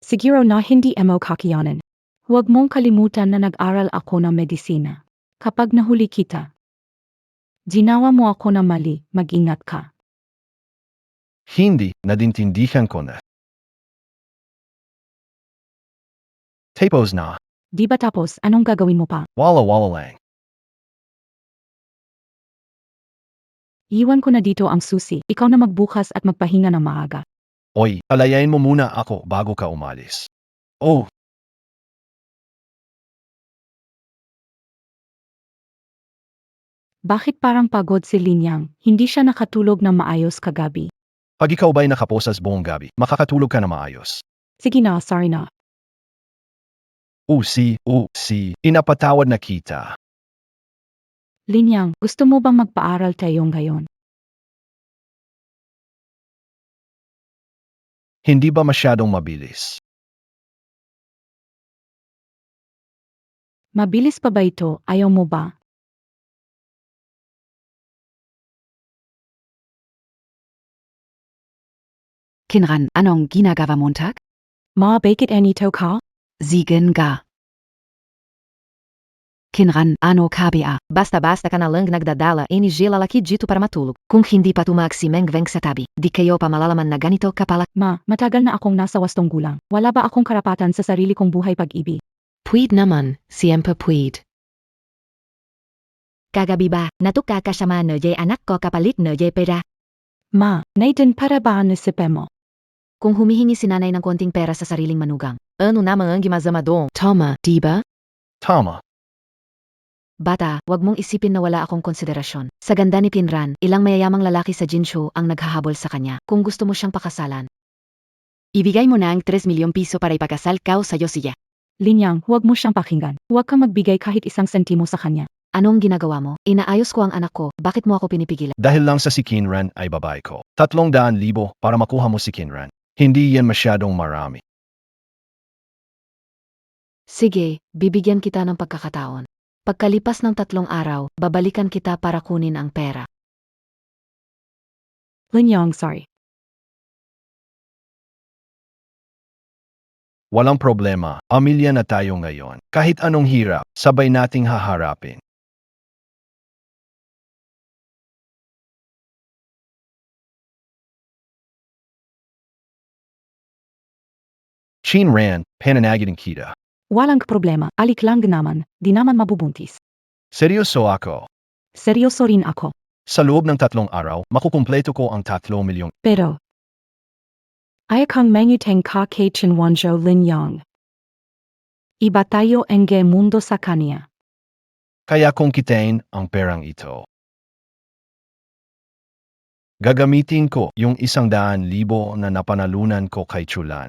Siguro na hindi mo kakayanan. Huwag mong kalimutan na nag-aral ako ng medisina. Kapag nahuli kita, ginawa mo ako na mali, mag-ingat ka. Hindi, nadintindihan ko na. Tapos na, Di ba tapos, anong gagawin mo pa? wala lang. Iwan ko na dito ang susi, ikaw na magbukas at magpahinga ng maaga. Oy, alayain mo muna ako bago ka umalis. Oh, Bakit parang pagod si Linyang? Hindi siya nakatulog na maayos kagabi. pag ikaw ba'y nakaposas buong gabi, makakatulog ka na maayos. Sige na, sorry na. Si, inapatawad na kita. Linyang, gusto mo bang magpaaral tayo ngayon? Hindi ba masyadong mabilis? Mabilis pa ba ito? Ayaw mo ba? Kinran, anong ginagawa Montag? Ma, bakit anito ka? Zigen ga. Kinran, ano kabia? Basta-basta ka na lang nagdadala NG lalaki dito para matulog. Kung hindi pa tumag si Meng Veng sa tabi, di kayo pa malalaman na ganito kapala. Ma, matagal na akong nasa 8 gulang. Wala ba akong karapatan sa sarili kong buhay pag-ibig? Puwid naman, siempre puwid. Kagabi ba, natuka ka siya man jay anak ko kapalit na jay pera. Ma, Nathan para ba ang nasipe mo? Kung humihingi si nanay ng konting pera sa sariling manugang, ano naman ang gimasama doon? Tama, di ba? Tama. Bata, wag mong isipin na wala akong konsiderasyon. Sa ganda ni Kinran, ilang mayayamang lalaki sa Jinshu ang naghahabol sa kanya. Kung gusto mo siyang pakasalan, Ibigay mo na ang 3 milyong piso para ipakasal kao sa Josiah. Linyang, huwag mo siyang pakinggan. Huwag kang magbigay kahit isang sentimo sa kanya. Anong ginagawa mo? Inaayos ko ang anak ko, bakit mo ako pinipigilan? Dahil lang sa si Kinran ay babae ko. 300,000 para makuha mo si Kinran. Hindi yan masyadong marami. Sige, bibigyan kita ng pagkakataon. Pagkalipas ng 3 araw, babalikan kita para kunin ang pera. Linyang, sorry. Walang problema, pamilya na tayo ngayon. Kahit anong hirap, sabay nating haharapin. Kinran, pananagitan kita. Walang problema, alik lang naman, di naman mabubuntis. Seryoso ako. Seryoso rin ako. Sa loob ng 3 araw, makukumpleto ko ang 3 milyong. Pero, ay kang mangutang ka kay Chinwanjo Linyang. Iba tayo enge mundo sa kanya. Kaya kong kitain ang perang ito. Gagamitin ko yung 100,000 na napanalunan ko kay Chulan.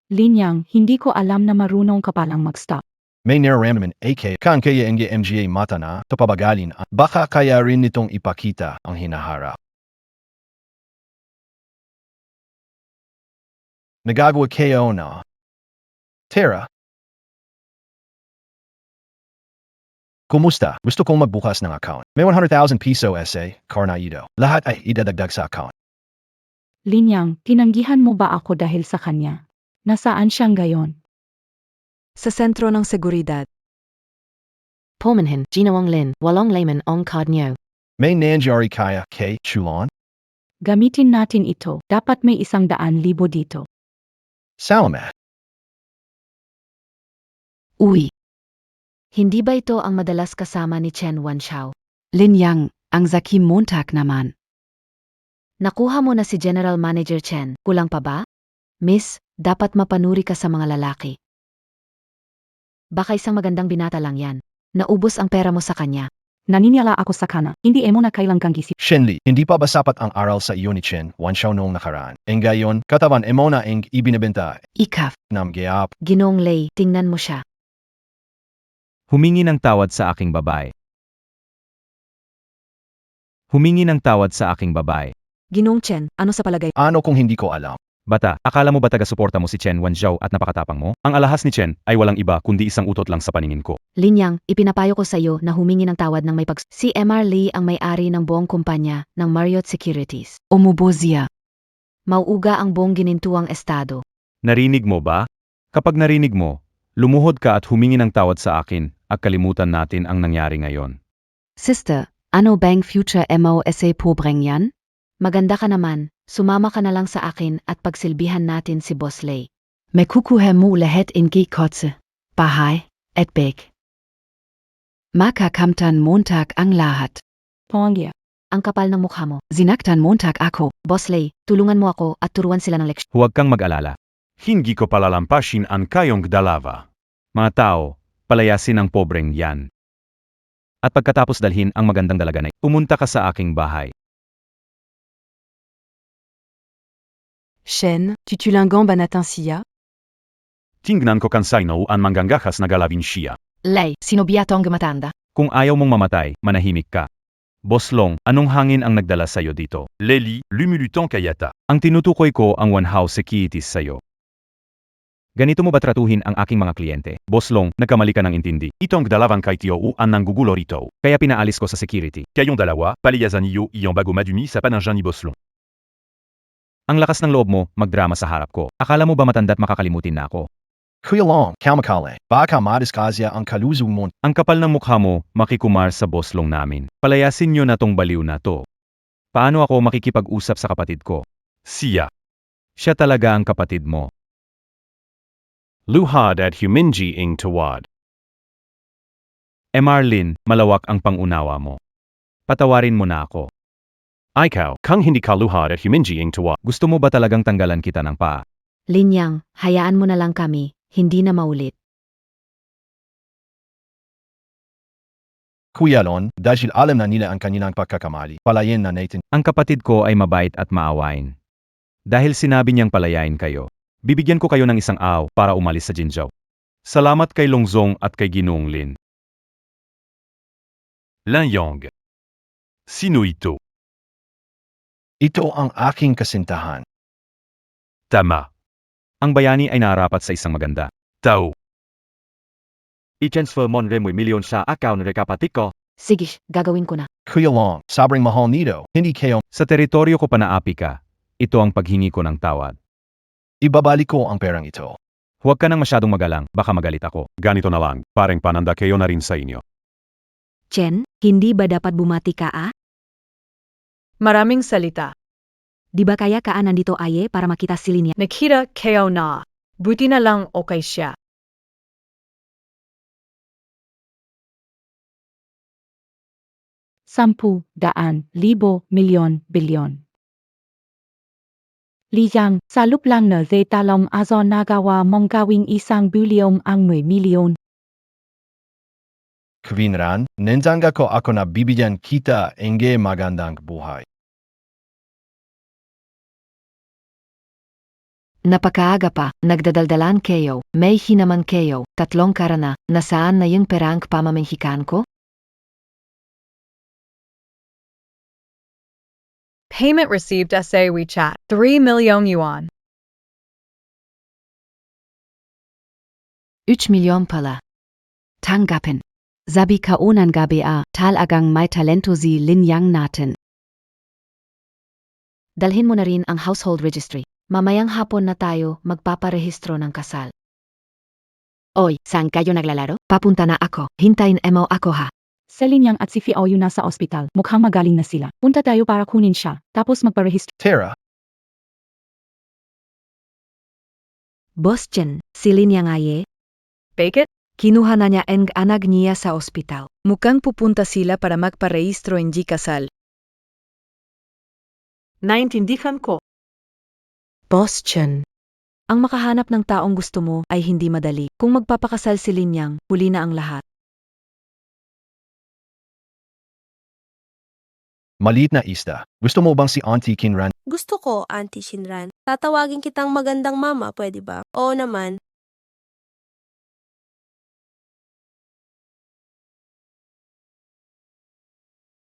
Linyang, hindi ko alam na marunong ka palang mag-stop. May nararamdaman AK kang kaya ng MGA mata na tapabagalin at baka kaya rin nitong ipakita ang hinaharap. Nagagawa kayo na. Tara. Kumusta? Gusto kong magbukas ng account. May 100,000 piso SA, Carnaído. Lahat ay idadagdag sa account. Linyang, tinanggihan mo ba ako dahil sa kanya? Nasaan siyang gayon? Sa sentro ng seguridad. Pomanhin, ginawang Lin, walong layman ang card niyo. May nangyari kaya kay Chulan? Gamitin natin ito. Dapat may 100,000 dito. Salamat. Uy. Hindi ba ito ang madalas kasama ni Chen Wanshao? Linyang, ang Zaki Montag naman. Nakuha mo na si General Manager Chen, kulang pa ba? Miss, dapat mapanuri ka sa mga lalaki. Baka isang magandang binata lang yan. Naubos ang pera mo sa kanya. Naniniwala ako sa kana. Hindi mo na kailangang gisip. Shenli, hindi pa ba sapat ang aral sa iyo ni Chen Wanshao noong nakaraan? E ngayon, katawan mo na ang ibinibenta Ikaf, ng gayap. Ginoong Lei, tingnan mo siya. Humingi ng tawad sa aking babae. Humingi ng tawad sa aking babae. Ginong Chen, ano sa palagay? Ano kung hindi ko alam? Bata, akala mo ba taga-suporta mo si Chen Wanzhou at napakatapang mo? Ang alahas ni Chen ay walang iba kundi isang utot lang sa paningin ko. Linyang, ipinapayo ko sa iyo na humingi ng tawad ng may Si MR Lee ang may-ari ng buong kumpanya ng Marriott Securities. Umubozia. Mauuga ang buong ginintuang estado. Narinig mo ba? Kapag narinig mo, lumuhod ka at humingi ng tawad sa akin at kalimutan natin ang nangyari ngayon. Sister, ano bang future mo sa pobreng yan? Maganda ka naman, sumama ka na lang sa akin at pagsilbihan natin si Boss Lei. May kukuha mo lahat in kotse, bahay, at bag. Makakamtan Montag ang lahat. Pongya. Ang kapal ng mukha mo. Zinaktan Montag ako. Boss Lei, tulungan mo ako at turuan sila ng leksyon. Huwag kang mag-alala. Hindi ko palalampasin ang kayong dalawa. Mga tao, palayasin ang pobreng yan. At pagkatapos dalhin ang magandang dalaga na pumunta ka sa aking bahay. Shen, tutulangan ba natin siya? Tingnan ko kansayno ang manggangahas na galawin siya. Lei, sinobiyatong gumatanda. Kung ayaw mong mamatay, manahimik ka. Boss Long, anong hangin ang nagdala sa'yo dito? Leli, lumulutan kayata. Ang tinutukoy ko ang One House Securities sa'yo. Ganito mo ba tratuhin ang aking mga kliyente? Boss Long, nagkamali ka ng intindi. Itong dalawang kaitiyo ang nanggugulo rito. Kaya pinaalis ko sa security. Kayong dalawa, paliyazan niyo iyong bago madumi sa pananjan ni Boslong. Ang lakas ng loob mo, magdrama sa harap ko. Akala mo ba matanda't makakalimutin na ako? Kuya Long, kamakale, baka madiskasya ang kalusong mo. Ang kapal ng mukha mo, makikumar sa boslong namin. Palayasin nyo na tong baliw na to. Paano ako makikipag-usap sa kapatid ko? Siya. Siya talaga ang kapatid mo. Luhad at huminji ing tawad. Marlin, malawak ang pangunawa mo. Patawarin mo na ako. Ikaw, kung hindi ka luhad at huminji ing tawad. Gusto mo ba talagang tanggalan kita ng paa? Linyang, hayaan mo na lang kami, hindi na maulit. Kuya Lon, dahil alam na nila ang kanilang pagkakamali, palayin na natin. Ang kapatid ko ay mabait at maawain. Dahil sinabi niyang palayain kayo, bibigyan ko kayo ng isang araw para umalis sa Jinzhou. Salamat kay Longzong at kay Ginoong Lin. Lan Yang. Sino ito? Ito ang aking kasintahan. Tama. Ang bayani ay nararapat sa isang maganda tao. I-transfer mo 10 milyon sa account ng kapatid ko. Sige, gagawin ko na. Kuya Long, sobrang mahal nito. Hindi kayo. Sa teritoryo ko panaapi ka, ito ang paghingi ko ng tawad. Ibabalik ko ang perang ito. Huwag ka nang masyadong magalang, baka magalit ako. Ganito na lang, parang pananda kayo na rin sa inyo. Chen, hindi ba dapat bumati ka Maraming salita. Di ba kaya ka nandito aye para makita si Linyang? Nakita kayo na. Buti na lang okay siya. Sampu, daan, libo, milyon, bilyon. Liang, salup lang na talong azo nagawa mong gawing isang bilyong ang 10 milyon. Kvinran, nenzanga ko ako na bibigyan kita enge magandang buhay. Napakaaga pa, nagdadaldalan kayo, may hinaman kayo, 3 karana, nasaan na yung perang pamamanghikan ko? Payment received SA WeChat. 3 million yuan. 3 milyon pala. Tanggapin. Sabi kaunan gabi talagang may talento si Linyang natin. Dalhin mo na rin ang household registry. Mamayang hapon na tayo magpaparehistro ng kasal. Oy, saan kayo naglalaro? Papunta na ako. Hintayin mo ako ha. Si Linyang at si Fiao nasa ospital, mukhang magaling na sila. Punta tayo para kunin siya, tapos magparehistro. Tara, Boss Chen, si Linyang aye, Bake it? kinuha na niya ang anak niya sa ospital. Mukhang pupunta sila para magparehistro ng kasal. Naintindihan ko. Boss Chen, ang makahanap ng taong gusto mo ay hindi madali. Kung magpapakasal si Linyang, huli na ang lahat. maliit na isda. Gusto mo bang si Auntie Kinran? Gusto ko, Auntie Shinran. Tatawagin kitang magandang mama, pwede ba? Oo naman.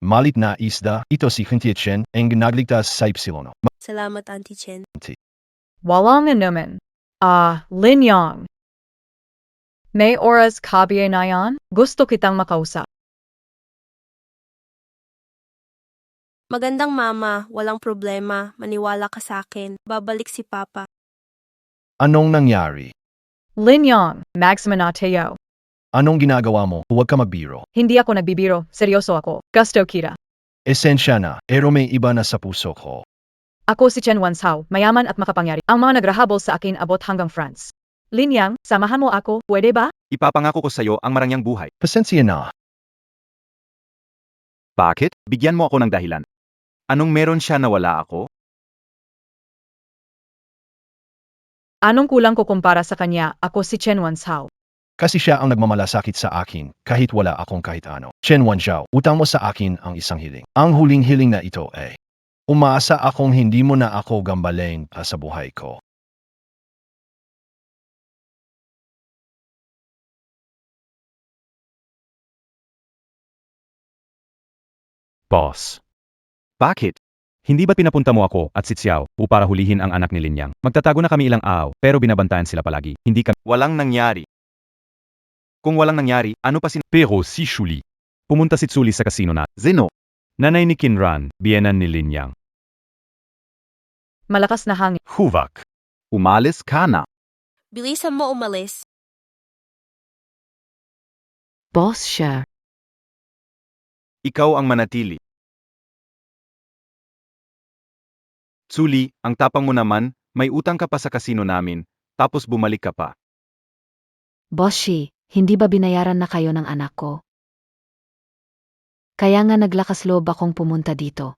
Malit na isda, ito si Huntietchen, ang nagligtas sa Ipsilono. Salamat, Auntie Chen. Walang naman. Lin Yang. May oras kabiye na yan? Gusto kitang makausap. Magandang mama, walang problema. Maniwala ka sa akin. Babalik si Papa. Anong nangyari? Lin Yang, Maxima Nateo. Anong ginagawa mo? Huwag ka magbiro. Hindi ako nagbibiro, seryoso ako. Gusto kita. Esensya na, pero may iba na sa puso ko. Ako si Chen Wanzhao, mayaman at makapangyari. Ang mga nagrahabol sa akin abot hanggang France. Lin Yang, samahan mo ako, pwede ba? Ipapangako ko sa iyo ang marangyang buhay. Pasensya na. Bakit? Bigyan mo ako ng dahilan. Anong meron siya na wala ako? Anong kulang ko kumpara sa kanya? Ako si Chen Wanzhao. Kasi siya ang nagmamalasakit sa akin, kahit wala akong kahit ano. Chen Wanzhao, utang mo sa akin ang isang hiling. Ang huling hiling na ito ay, umaasa akong hindi mo na ako gambaleng pa sa buhay ko. Boss. Bakit? Hindi ba't pinapunta mo ako at si Xiao para hulihin ang anak ni Linyang? Magtatago na kami ilang araw, pero binabantayan sila palagi. Hindi kami... Walang nangyari. Kung walang nangyari, ano pa Pero si Shuli. Pumunta si Tsuli sa kasino na. Zeno? Nanay ni Kinran, biyenan ni Linyang. Malakas na hangin. Huvak. Umalis ka na. Bilisan mo umalis. Boss siya. Ikaw ang manatili. Tsuli, ang tapang mo naman, may utang ka pa sa kasino namin, tapos bumalik ka pa. Boss Shi, hindi ba binayaran na kayo ng anak ko? Kaya nga naglakas loob akong pumunta dito.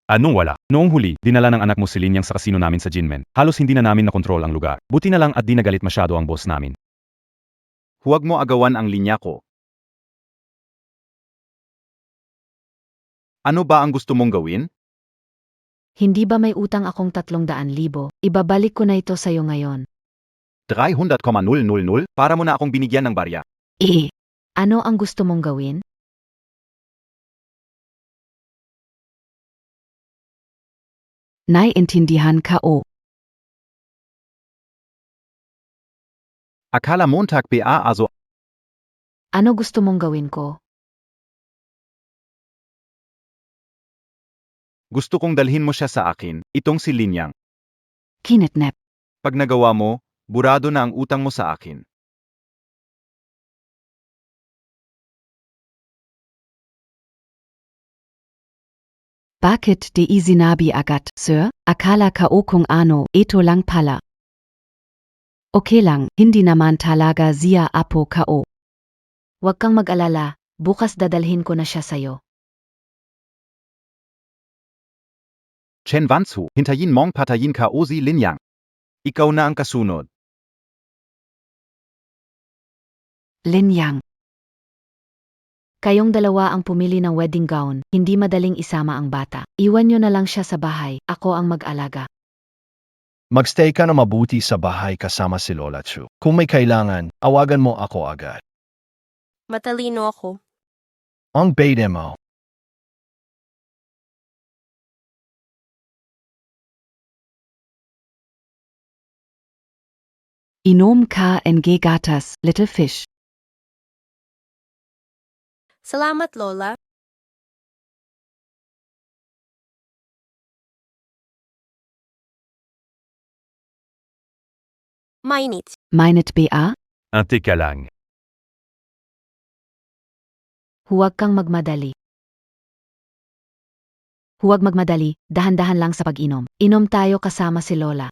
Anong wala? Noong huli, dinala ng anak mo si Linyang sa kasino namin sa Jinmen. Halos hindi na namin nakontrol ang lugar. Buti na lang at di nagalit masyado ang boss namin. Huwag mo agawan ang linya ko. Ano ba ang gusto mong gawin? Hindi ba may utang akong 300,000? Ibabalik ko na ito sa'yo ngayon. 300,000 para mo na akong binigyan ng barya. Ano ang gusto mong gawin? Naiintindihan ka o? Akala Montag pa also Ano gusto mong gawin ko? gusto kong dalhin mo siya sa akin, itong si Linyang. Kinidnap. Pag nagawa mo, burado na ang utang mo sa akin. Bakit di sinabi agad, sir? Akala ko kung ano, ito lang pala. Okay lang, hindi naman talaga siya apo ko. Huwag kang mag-alala, bukas dadalhin ko na siya sa'yo. Chen Wanzu, hintayin mong patayin ka o si Linyang. Ikaw na ang kasunod. Linyang. Kayong dalawa ang pumili ng wedding gown, hindi madaling isama ang bata. Iwan nyo na lang siya sa bahay, ako ang mag-alaga. Magstay ka na mabuti sa bahay kasama si Lola Chu. Kung may kailangan, awagan mo ako agad. Matalino ako. Ang bait mo. Inom ka ng gatas, little fish. Salamat, Lola. Mainit. Mainit ba? Teka lang. Huwag kang magmadali. Huwag magmadali, dahan-dahan lang sa pag-inom. Inom tayo kasama si Lola.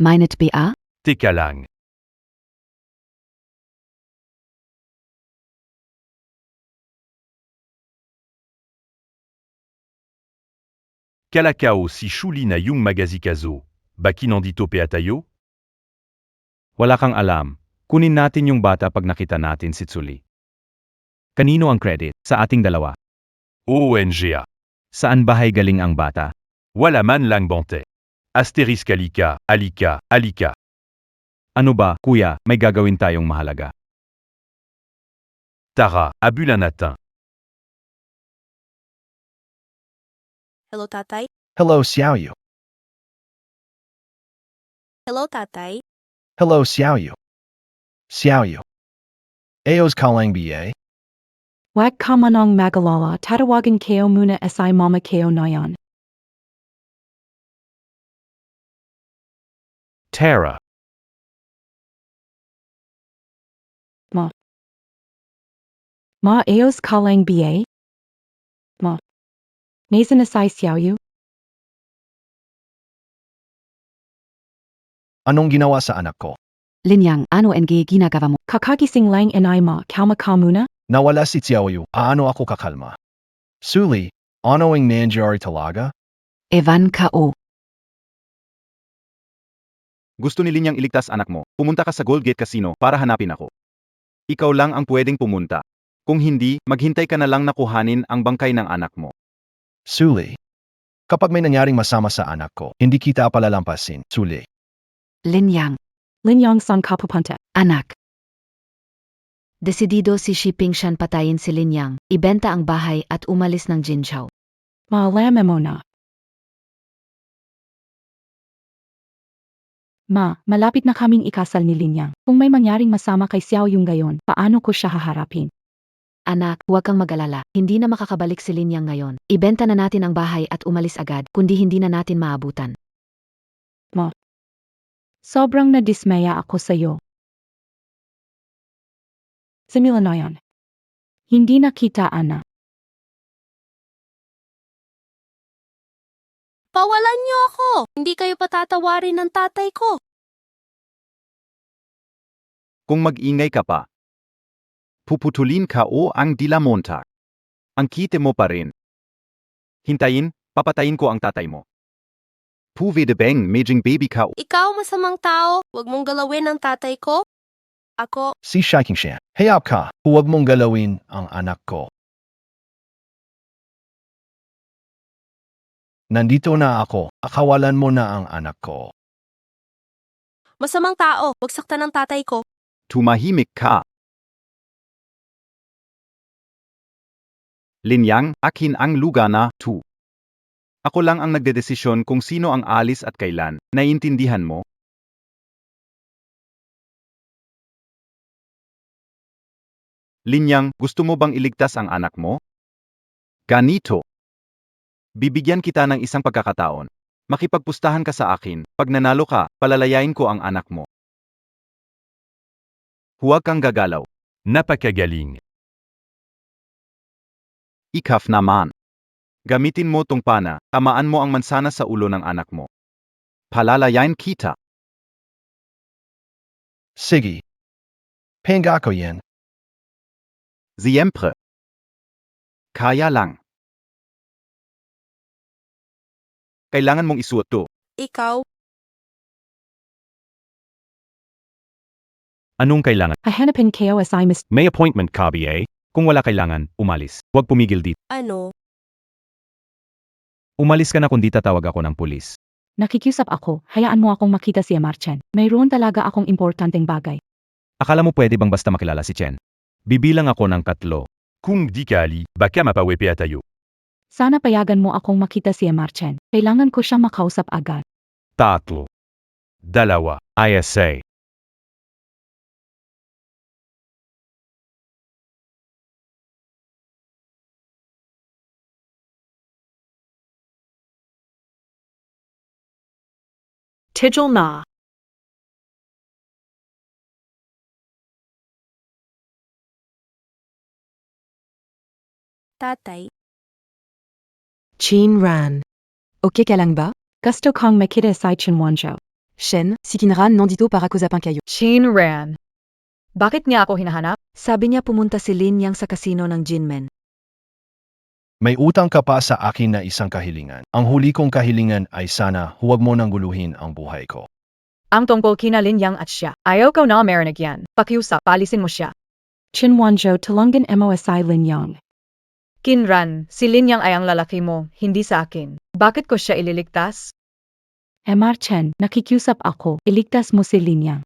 Mainit ba? Teka lang. Kalakao si Shuli na yung magazikazo. Bakinandito pe atayo? Wala kang alam. Kunin natin yung bata pag nakita natin si Tsuli. Kanino ang credit? Sa ating dalawa. ONGA. Saan bahay galing ang bata? Wala man lang bonte. Asterisk alika, alika, alika. Ano ba, kuya, may gagawin tayong mahalaga. Tara, abulanatin. Hello, tatay. Hello, Xiaoyu. Hello, tatay. Hello, Xiaoyu. Xiaoyu. Aos kalang ba? Wag ka manong magalala, tatawagan kayo muna si mama kayo ngayon. Tara. Ma Aos kalang ba? Ma. Nasan na si Xiaoyu? Anong ginawa sa anak ko? Linyang, ano ang ginagawa mo? Kakagising lang inay ma, kalma ka muna? Nawala si Xiaoyu, paano ako kakalma? Suli, ano ang nangyari talaga? Evan ka o. Gusto ni Linyang iligtas anak mo. Pumunta ka sa Goldgate Casino para hanapin ako. Ikaw lang ang pwedeng pumunta. Kung hindi, maghintay ka na lang na kuhanin ang bangkay ng anak mo. Suli. Kapag may nangyaring masama sa anak ko, hindi kita palalampasin. Suli. Linyang, Linyang san ka pupunta? anak. Desidido si Shipping Shan patayin si Linyang, ibenta ang bahay at umalis ng Jinzhou. Maalala mo na. Ma, malapit na kaming ikasal ni Linyang. Kung may mangyaring masama kay Xiaoyong gayon, paano ko siya haharapin? Anak, huwag kang mag-alala, hindi na makakabalik si Linyang ngayon. Ibenta na natin ang bahay at umalis agad, kundi hindi na natin maabutan. Sobrang nadismaya ako sa'yo. Simula na yan. Hindi na kita, Ana. Pawalan niyo ako! Hindi kayo patatawarin ng tatay ko. Kung mag-ingay ka pa, puputulin ka o ang dila Montag. Ang kite mo pa rin. Hintayin, papatayin ko ang tatay mo. Puvede bang medjing baby ka. Ikaw, masamang tao, huwag mong galawin ang tatay ko. Ako, Si Shiking siya. Hayop ka, huwag mong galawin ang anak ko. Nandito na ako, akawalan mo na ang anak ko. masamang tao, huwag saktan ng tatay ko. Tumahimik ka. Linyang, akin ang lugar na, tu. Ako lang ang nagdedesisyon kung sino ang alis at kailan. Naiintindihan mo? Linyang, gusto mo bang iligtas ang anak mo? Ganito. Bibigyan kita ng isang pagkakataon. Makipagpustahan ka sa akin. Pag nanalo ka, palalayain ko ang anak mo. Huwag kang gagalaw. Napakagaling. Ikaf naman. Gamitin mo tong pana, tamaan mo ang mansana sa ulo ng anak mo. Palalayain kita. Sige. Penga ko yan. Siyempre. Kaya lang. Kailangan mong isuot to. Ikaw, Anong kailangan? Hahanapin kayo as I must. May appointment ka ba? Kung wala kailangan, umalis. Huwag pumigil dito. ano, Umalis ka na kundi tatawag ako ng pulis. Nakikiusap ako, hayaan mo akong makita si Marchen. Mayroon talaga akong importanteng bagay. Akala mo pwede bang basta makilala si Chen? Bibilang ako ng 3. Kung di ka ali, baka mapawepe tayo. Sana payagan mo akong makita si Marchen. Kailangan ko siyang makausap agad. 3. 2. ISA. Tigil na. tatay, Chin Ran. Okay ka lang ba? Gusto kong makita si Chen Wanzhou. Shen, si Kinran nandito para kusapin kayo. Chin Ran. Bakit niya ako hinahanap? Sabi niya pumunta si Lin Yang sa kasino ng Jinmen. May utang ka pa sa akin na isang kahilingan. Ang huli kong kahilingan ay sana huwag mo nang guluhin ang buhay ko. Ang tungkol kina Lin Yang at siya. Ayaw ko na marinig yan. Pakiusap, palisin mo siya. Chen Wanzhou tulungan mo si Lin Yang. Kinran, si Lin Yang ay ang lalaki mo, hindi sa akin. Bakit ko siya ililigtas? Marchen, nakikiusap ako, iligtas mo si Lin Yang.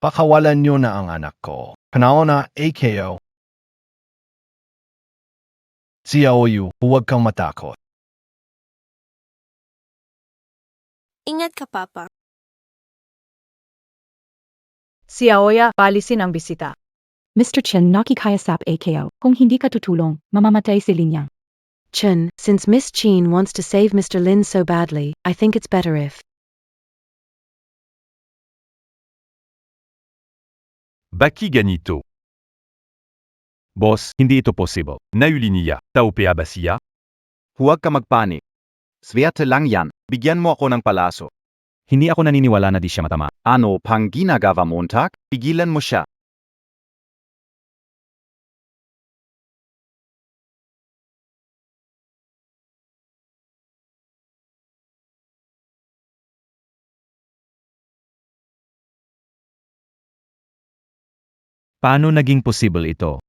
Pakawalan niyo na ang anak ko. Panahon na AKO. Xiaoyu, huwag kang matakot. ingat ka papa. Si Aoya, palisin ang bisita. Mr. Chen, nakikayasap AKO. Kung hindi ka tutulong, mamamatay si Lin Yang. Chen, since Miss Chin wants to save Mr. Lin so badly, I think it's better if... Baki ganito. Boss, hindi ito possible. Nauliniya, taupea basia. Huwag ka magpanik. Swerte lang yan. Bigyan mo ako ng palaso. Hindi ako naniniwala na di siya matama. Ano pang ginagawa Montag? Pigilan mo siya. Paano naging possible ito?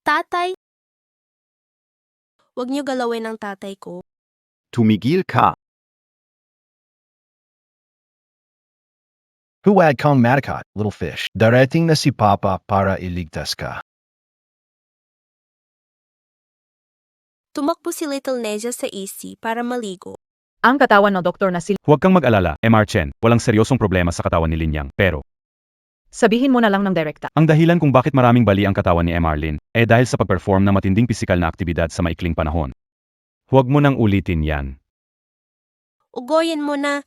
Tatay, huwag niyo galawin ang tatay ko. Tumigil ka. Huwag kang matakot, little fish. Darating na si Papa para iligtas ka. Tumakbo si Little Neja sa AC para maligo. Ang katawan ng doktor na si... Huwag kang mag-alala, MR Chen. Walang seryosong problema sa katawan ni Lin Yang. Pero, Sabihin mo na lang ng direkta. ang dahilan kung bakit maraming bali ang katawan ni MR Lin, dahil sa pag-perform ng matinding pisikal na aktibidad sa maikling panahon. Huwag mo nang ulitin yan. Ugoyin mo na,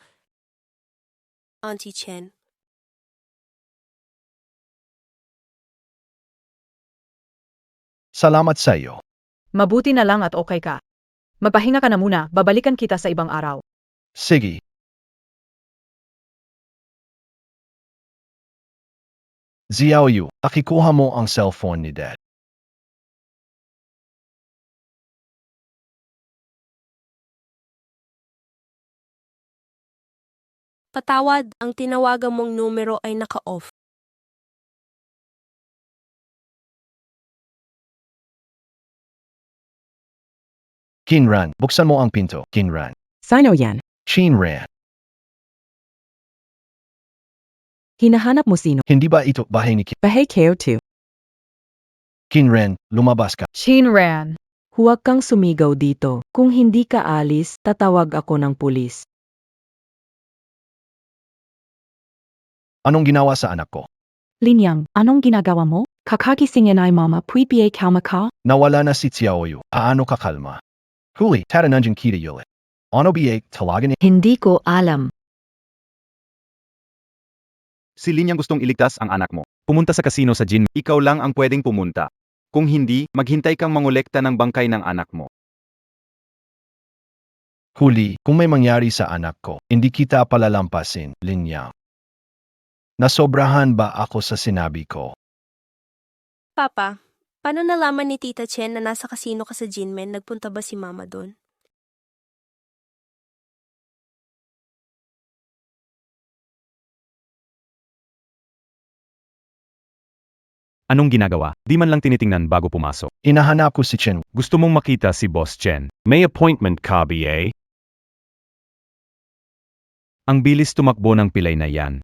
Auntie Chen. Salamat sa iyo. Mabuti na lang at okay ka. Magpahinga ka na muna, babalikan kita sa ibang araw. Sige. Xiaoyu, akikuha mo ang cellphone ni Dad. Patawad, ang tinawagan mong numero ay naka-off. Kinran, buksan mo ang pinto. Kinran. Sino yan? Shinran. Hinahanap mo sino? Hindi ba ito bahay ni Bahay kayo too. Kinran, lumabas ka. Shinran. Huwag kang sumigaw dito. Kung hindi ka alis, tatawag ako ng pulis. Anong ginawa sa anak ko? Linyang, anong ginagawa mo? Kakagisingin ay mama, pwede kalma ka? Nawala na si Xiaoyu. Aano ka kalma? Huli, tatanungin kita ulit. Ano ba talagan Hindi ko alam. Si Linyang gustong iligtas ang anak mo. Pumunta sa kasino sa Jin. Ikaw lang ang pwedeng pumunta. Kung hindi, maghintay kang mangolekta ng bangkay ng anak mo. Huli, kung may mangyari sa anak ko, hindi kita palalampasin, Linyang. Nasobrahan ba ako sa sinabi ko? Papa, paano nalaman ni Tita Chen na nasa kasino ka sa Jinmen? Nagpunta ba si Mama doon? Anong ginagawa? Di man lang tinitingnan bago pumasok. Inahanap ko si Chen. Gusto mong makita si Boss Chen. May appointment ka ba? Ang bilis tumakbo ng pilay na yan.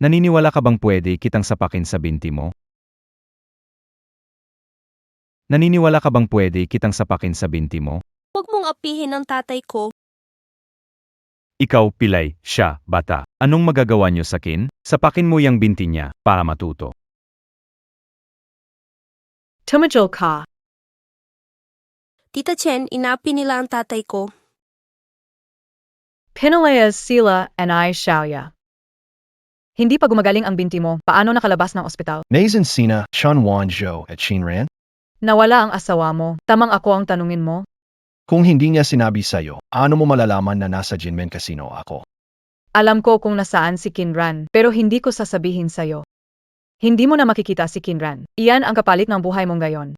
Naniniwala ka bang pwede kitang sapakin sa binti mo? Naniniwala ka bang pwede kitang sapakin sa binti mo? Huwag mong apihin ang tatay ko. Ikaw, pilay, siya, bata. Anong magagawa niyo sa akin? Sapakin mo yang binti niya para matuto. Tumajol ka. Tita Chen, inapi nila ang tatay ko. Pinalayas sila and I Xiaoya. Hindi pa gumagaling ang binti mo, paano nakalabas ng ospital? Naisen Sina, Sean Wanzhou at Shinran? Nawala ang asawa mo, tamang ako ang tanungin mo? Kung hindi niya sinabi sa'yo, ano mo malalaman na nasa Jinmen Casino ako? Alam ko kung nasaan si Kinran, pero hindi ko sasabihin sa'yo. Hindi mo na makikita si Kinran. Iyan ang kapalit ng buhay mong gayon.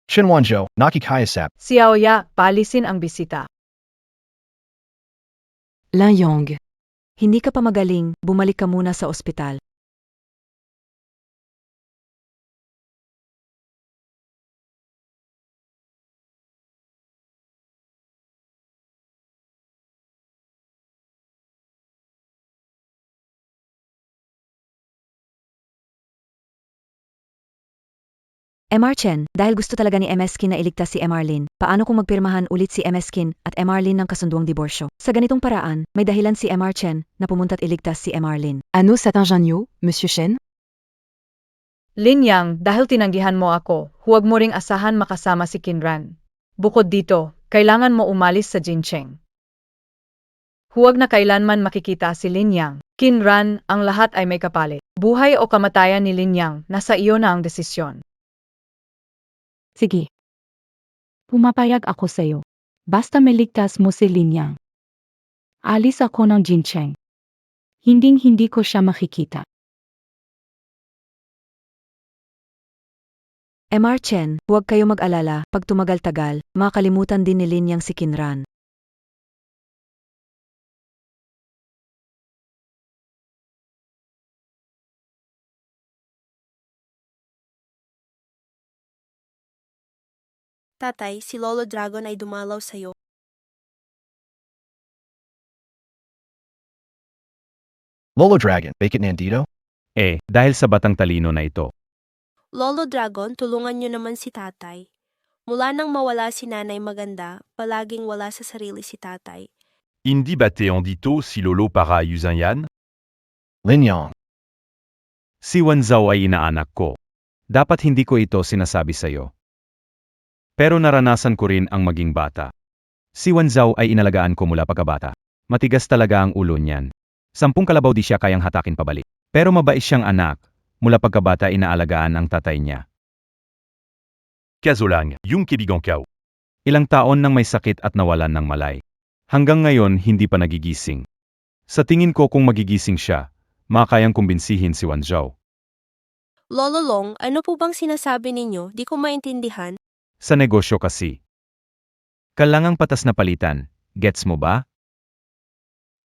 Shin Wanzhou, nakikayasap. Xiaoya, palisin ang bisita. Linyang, hindi ka pa magaling, bumalik ka muna sa ospital. MR Chen, dahil gusto talaga ni MS Kin na iligtas si MR Lin, paano kung magpirmahan ulit si MS Kin at MR Lin ng kasunduang diborsyo? Sa ganitong paraan, may dahilan si MR Chen na pumunta't iligtas si MR Lin. Ano sa tanjanyo, Monsieur Shen? Linyang, dahil tinanggihan mo ako, huwag mo ring asahan makasama si Kinran. Bukod dito, kailangan mo umalis sa Jincheng. Huwag na kailanman makikita si Linyang. Kinran, ang lahat ay may kapalit. Buhay o kamatayan ni Linyang, nasa iyo na ang desisyon. Sige. Pumapayag ako sa'yo. Basta meligtas mo si Linyang. Alis ako ng Jincheng. Hinding-hindi ko siya makikita. MR Chen, huwag kayo mag-alala, pag tumagal-tagal, makalimutan din ni Linyang si Kinran. Tatay, si Lolo Dragon ay dumalaw sa'yo. Lolo Dragon, bakit nandito? Dahil sa batang talino na ito. Lolo Dragon, tulungan niyo naman si tatay. Mula nang mawala si nanay maganda, palaging wala sa sarili si tatay. Hindi ba te andito si Lolo para ayusan yan? Linyang. Si Wanzhou ay inaanak ko. Dapat hindi ko ito sinasabi sa'yo. Pero naranasan ko rin ang maging bata. Si Wanzhou ay inalagaan ko mula pagkabata. Matigas talaga ang ulo niyan. 10 kalabaw di siya kayang hatakin pabalik. Pero mabait siyang anak. Mula pagkabata inaalagaan ang tatay niya. Kaso lang, yung kaibigan ko. Ilang taon nang may sakit at nawalan ng malay. Hanggang ngayon hindi pa nagigising. Sa tingin ko kung magigising siya, makayang kumbinsihin si Wan Zhao. Lolo Long, ano po bang sinasabi ninyo? Di ko maintindihan. Sa negosyo kasi. Kailangang patas na palitan, gets mo ba?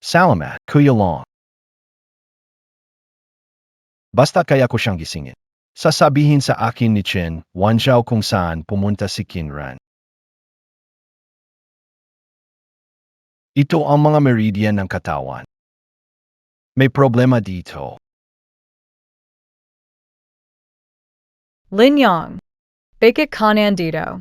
Salamat, Kuya Long. Basta kaya ko siyang gisingin. Sasabihin sa akin ni Chen Wanzhao kung saan pumunta si Qinran. Ito ang mga meridian ng katawan. May problema dito. Linyang. Bakit ka nandito?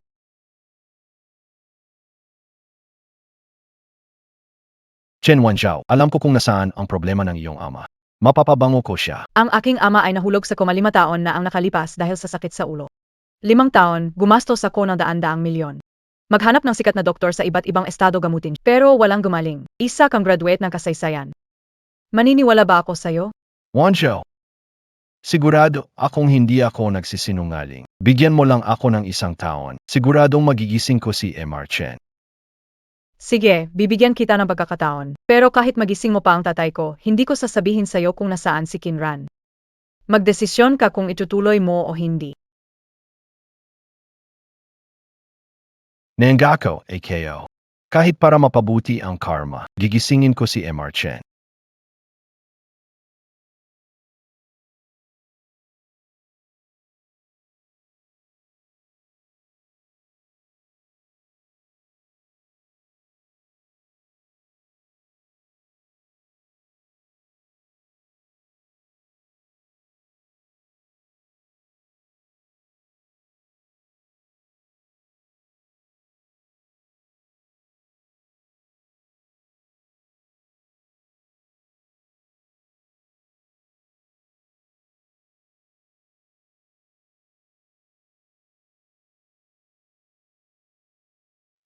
Chen Wanzhao, alam ko kung nasaan ang problema ng iyong ama. Mapapabango ko siya. Ang aking ama ay nahulog sa koma 5 taon na ang nakalipas dahil sa sakit sa ulo. 5 taon, gumastos ako ng daan-daang milyon. Maghanap ng sikat na doktor sa iba't ibang estado gamutin, pero walang gumaling. Isa kang graduate ng kasaysayan. Maniniwala ba ako sa'yo? Wanzhao, sigurado akong hindi ako nagsisinungaling. Bigyan mo lang ako ng 1 taon. Siguradong magigising ko si Mr. Chen. Sige, bibigyan kita ng pagkakataon. Pero kahit magising mo pa ang tatay ko, hindi ko sasabihin sa'yo kung nasaan si Qinran. Magdesisyon ka kung itutuloy mo o hindi. Nangako, AKO. Kahit para mapabuti ang karma, gigisingin ko si Mr. Chen.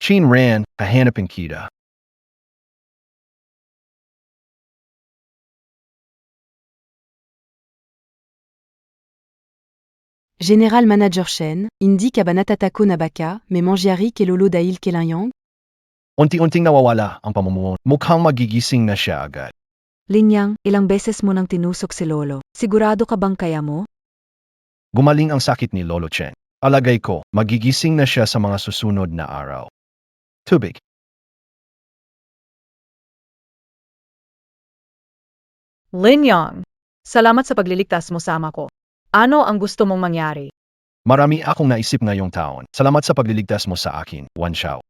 Qinran, hahanapin kita. Général Manager Shen, Indi Kabanatatako Nabaka, Memangiari Kelolo Dail Kelayang, Unti-unting nawawala ang pamumuno. Mukhang magigising na siya agad. Linyang, ilang beses mo nang tinusok si Lolo. Sigurado ka bang kaya mo? Gumaling ang sakit ni Lolo Chen. Alagay ko, magigising na siya sa mga susunod na araw. Tubig. Linyang, salamat sa pagliligtas mo sa ama ko. Ano ang gusto mong mangyari? Marami akong naisip ngayong taon. Salamat sa pagliligtas mo sa akin, Wanzhao.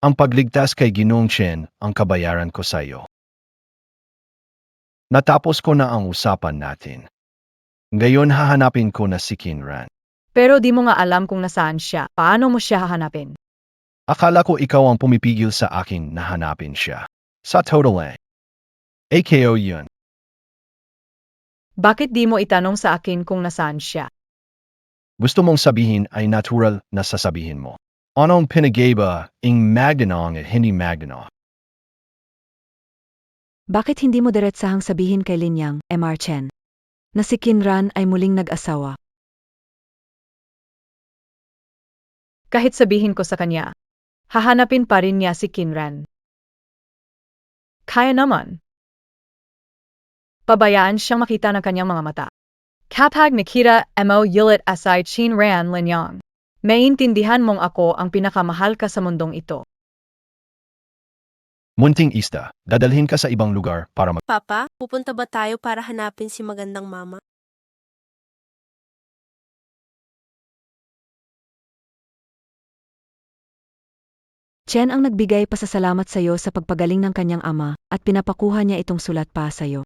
Ang pagligtas kay Ginoong Chen ang kabayaran ko sa iyo. Natapos ko na ang usapan natin. Ngayon hahanapin ko na si Qinran. Pero di mo nga alam kung nasaan siya. Paano mo siya hahanapin? Akala ko ikaw ang pumipigil sa akin na hanapin siya. Sa total AKO yun. Bakit di mo itanong sa akin kung nasaan siya? Gusto mong sabihin ay natural na sasabihin mo. Anong pinagaiba ing magdanong at hindi magdanong? Bakit hindi mo diretsahang sabihin kay Linyang, Mr. Chen, na si Qinran ay muling nag-asawa? Kahit sabihin ko sa kanya, hahanapin pa rin niya si Qinran. Kaya naman. Pabayaan siyang makita ng kanyang mga mata. Kapag nakita mo yulit asay Qinran Linyang, maintindihan mong ako ang pinakamahal ka sa mundong ito. Munting ista, dadalhin ka sa ibang lugar para Papa, pupunta ba tayo para hanapin si magandang mama? Chen ang nagbigay pasasalamat sa iyo sa pagpagaling ng kanyang ama at pinapakuha niya itong sulat pa sa iyo.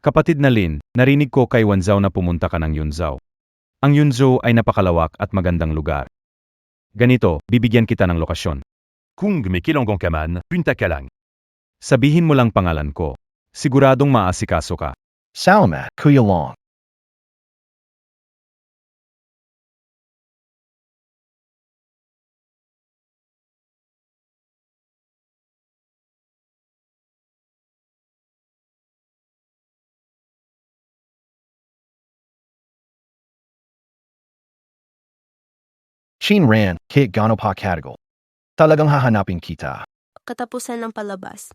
Kapatid na Lin, narinig ko kay Wanzhao na pumunta ka ng Yunzhao. Ang Yunzhou ay napakalawak at magandang lugar. Ganito, bibigyan kita ng lokasyon. Kung Mekilangon Kaman, Punta Kalang. Sabihin mo lang pangalan ko. Siguradong maasikaso ka. Salamat, Kuya Long. Chin Ran, kahit gaano pa katagal. Talagang hahanapin kita. Katapusan ng palabas.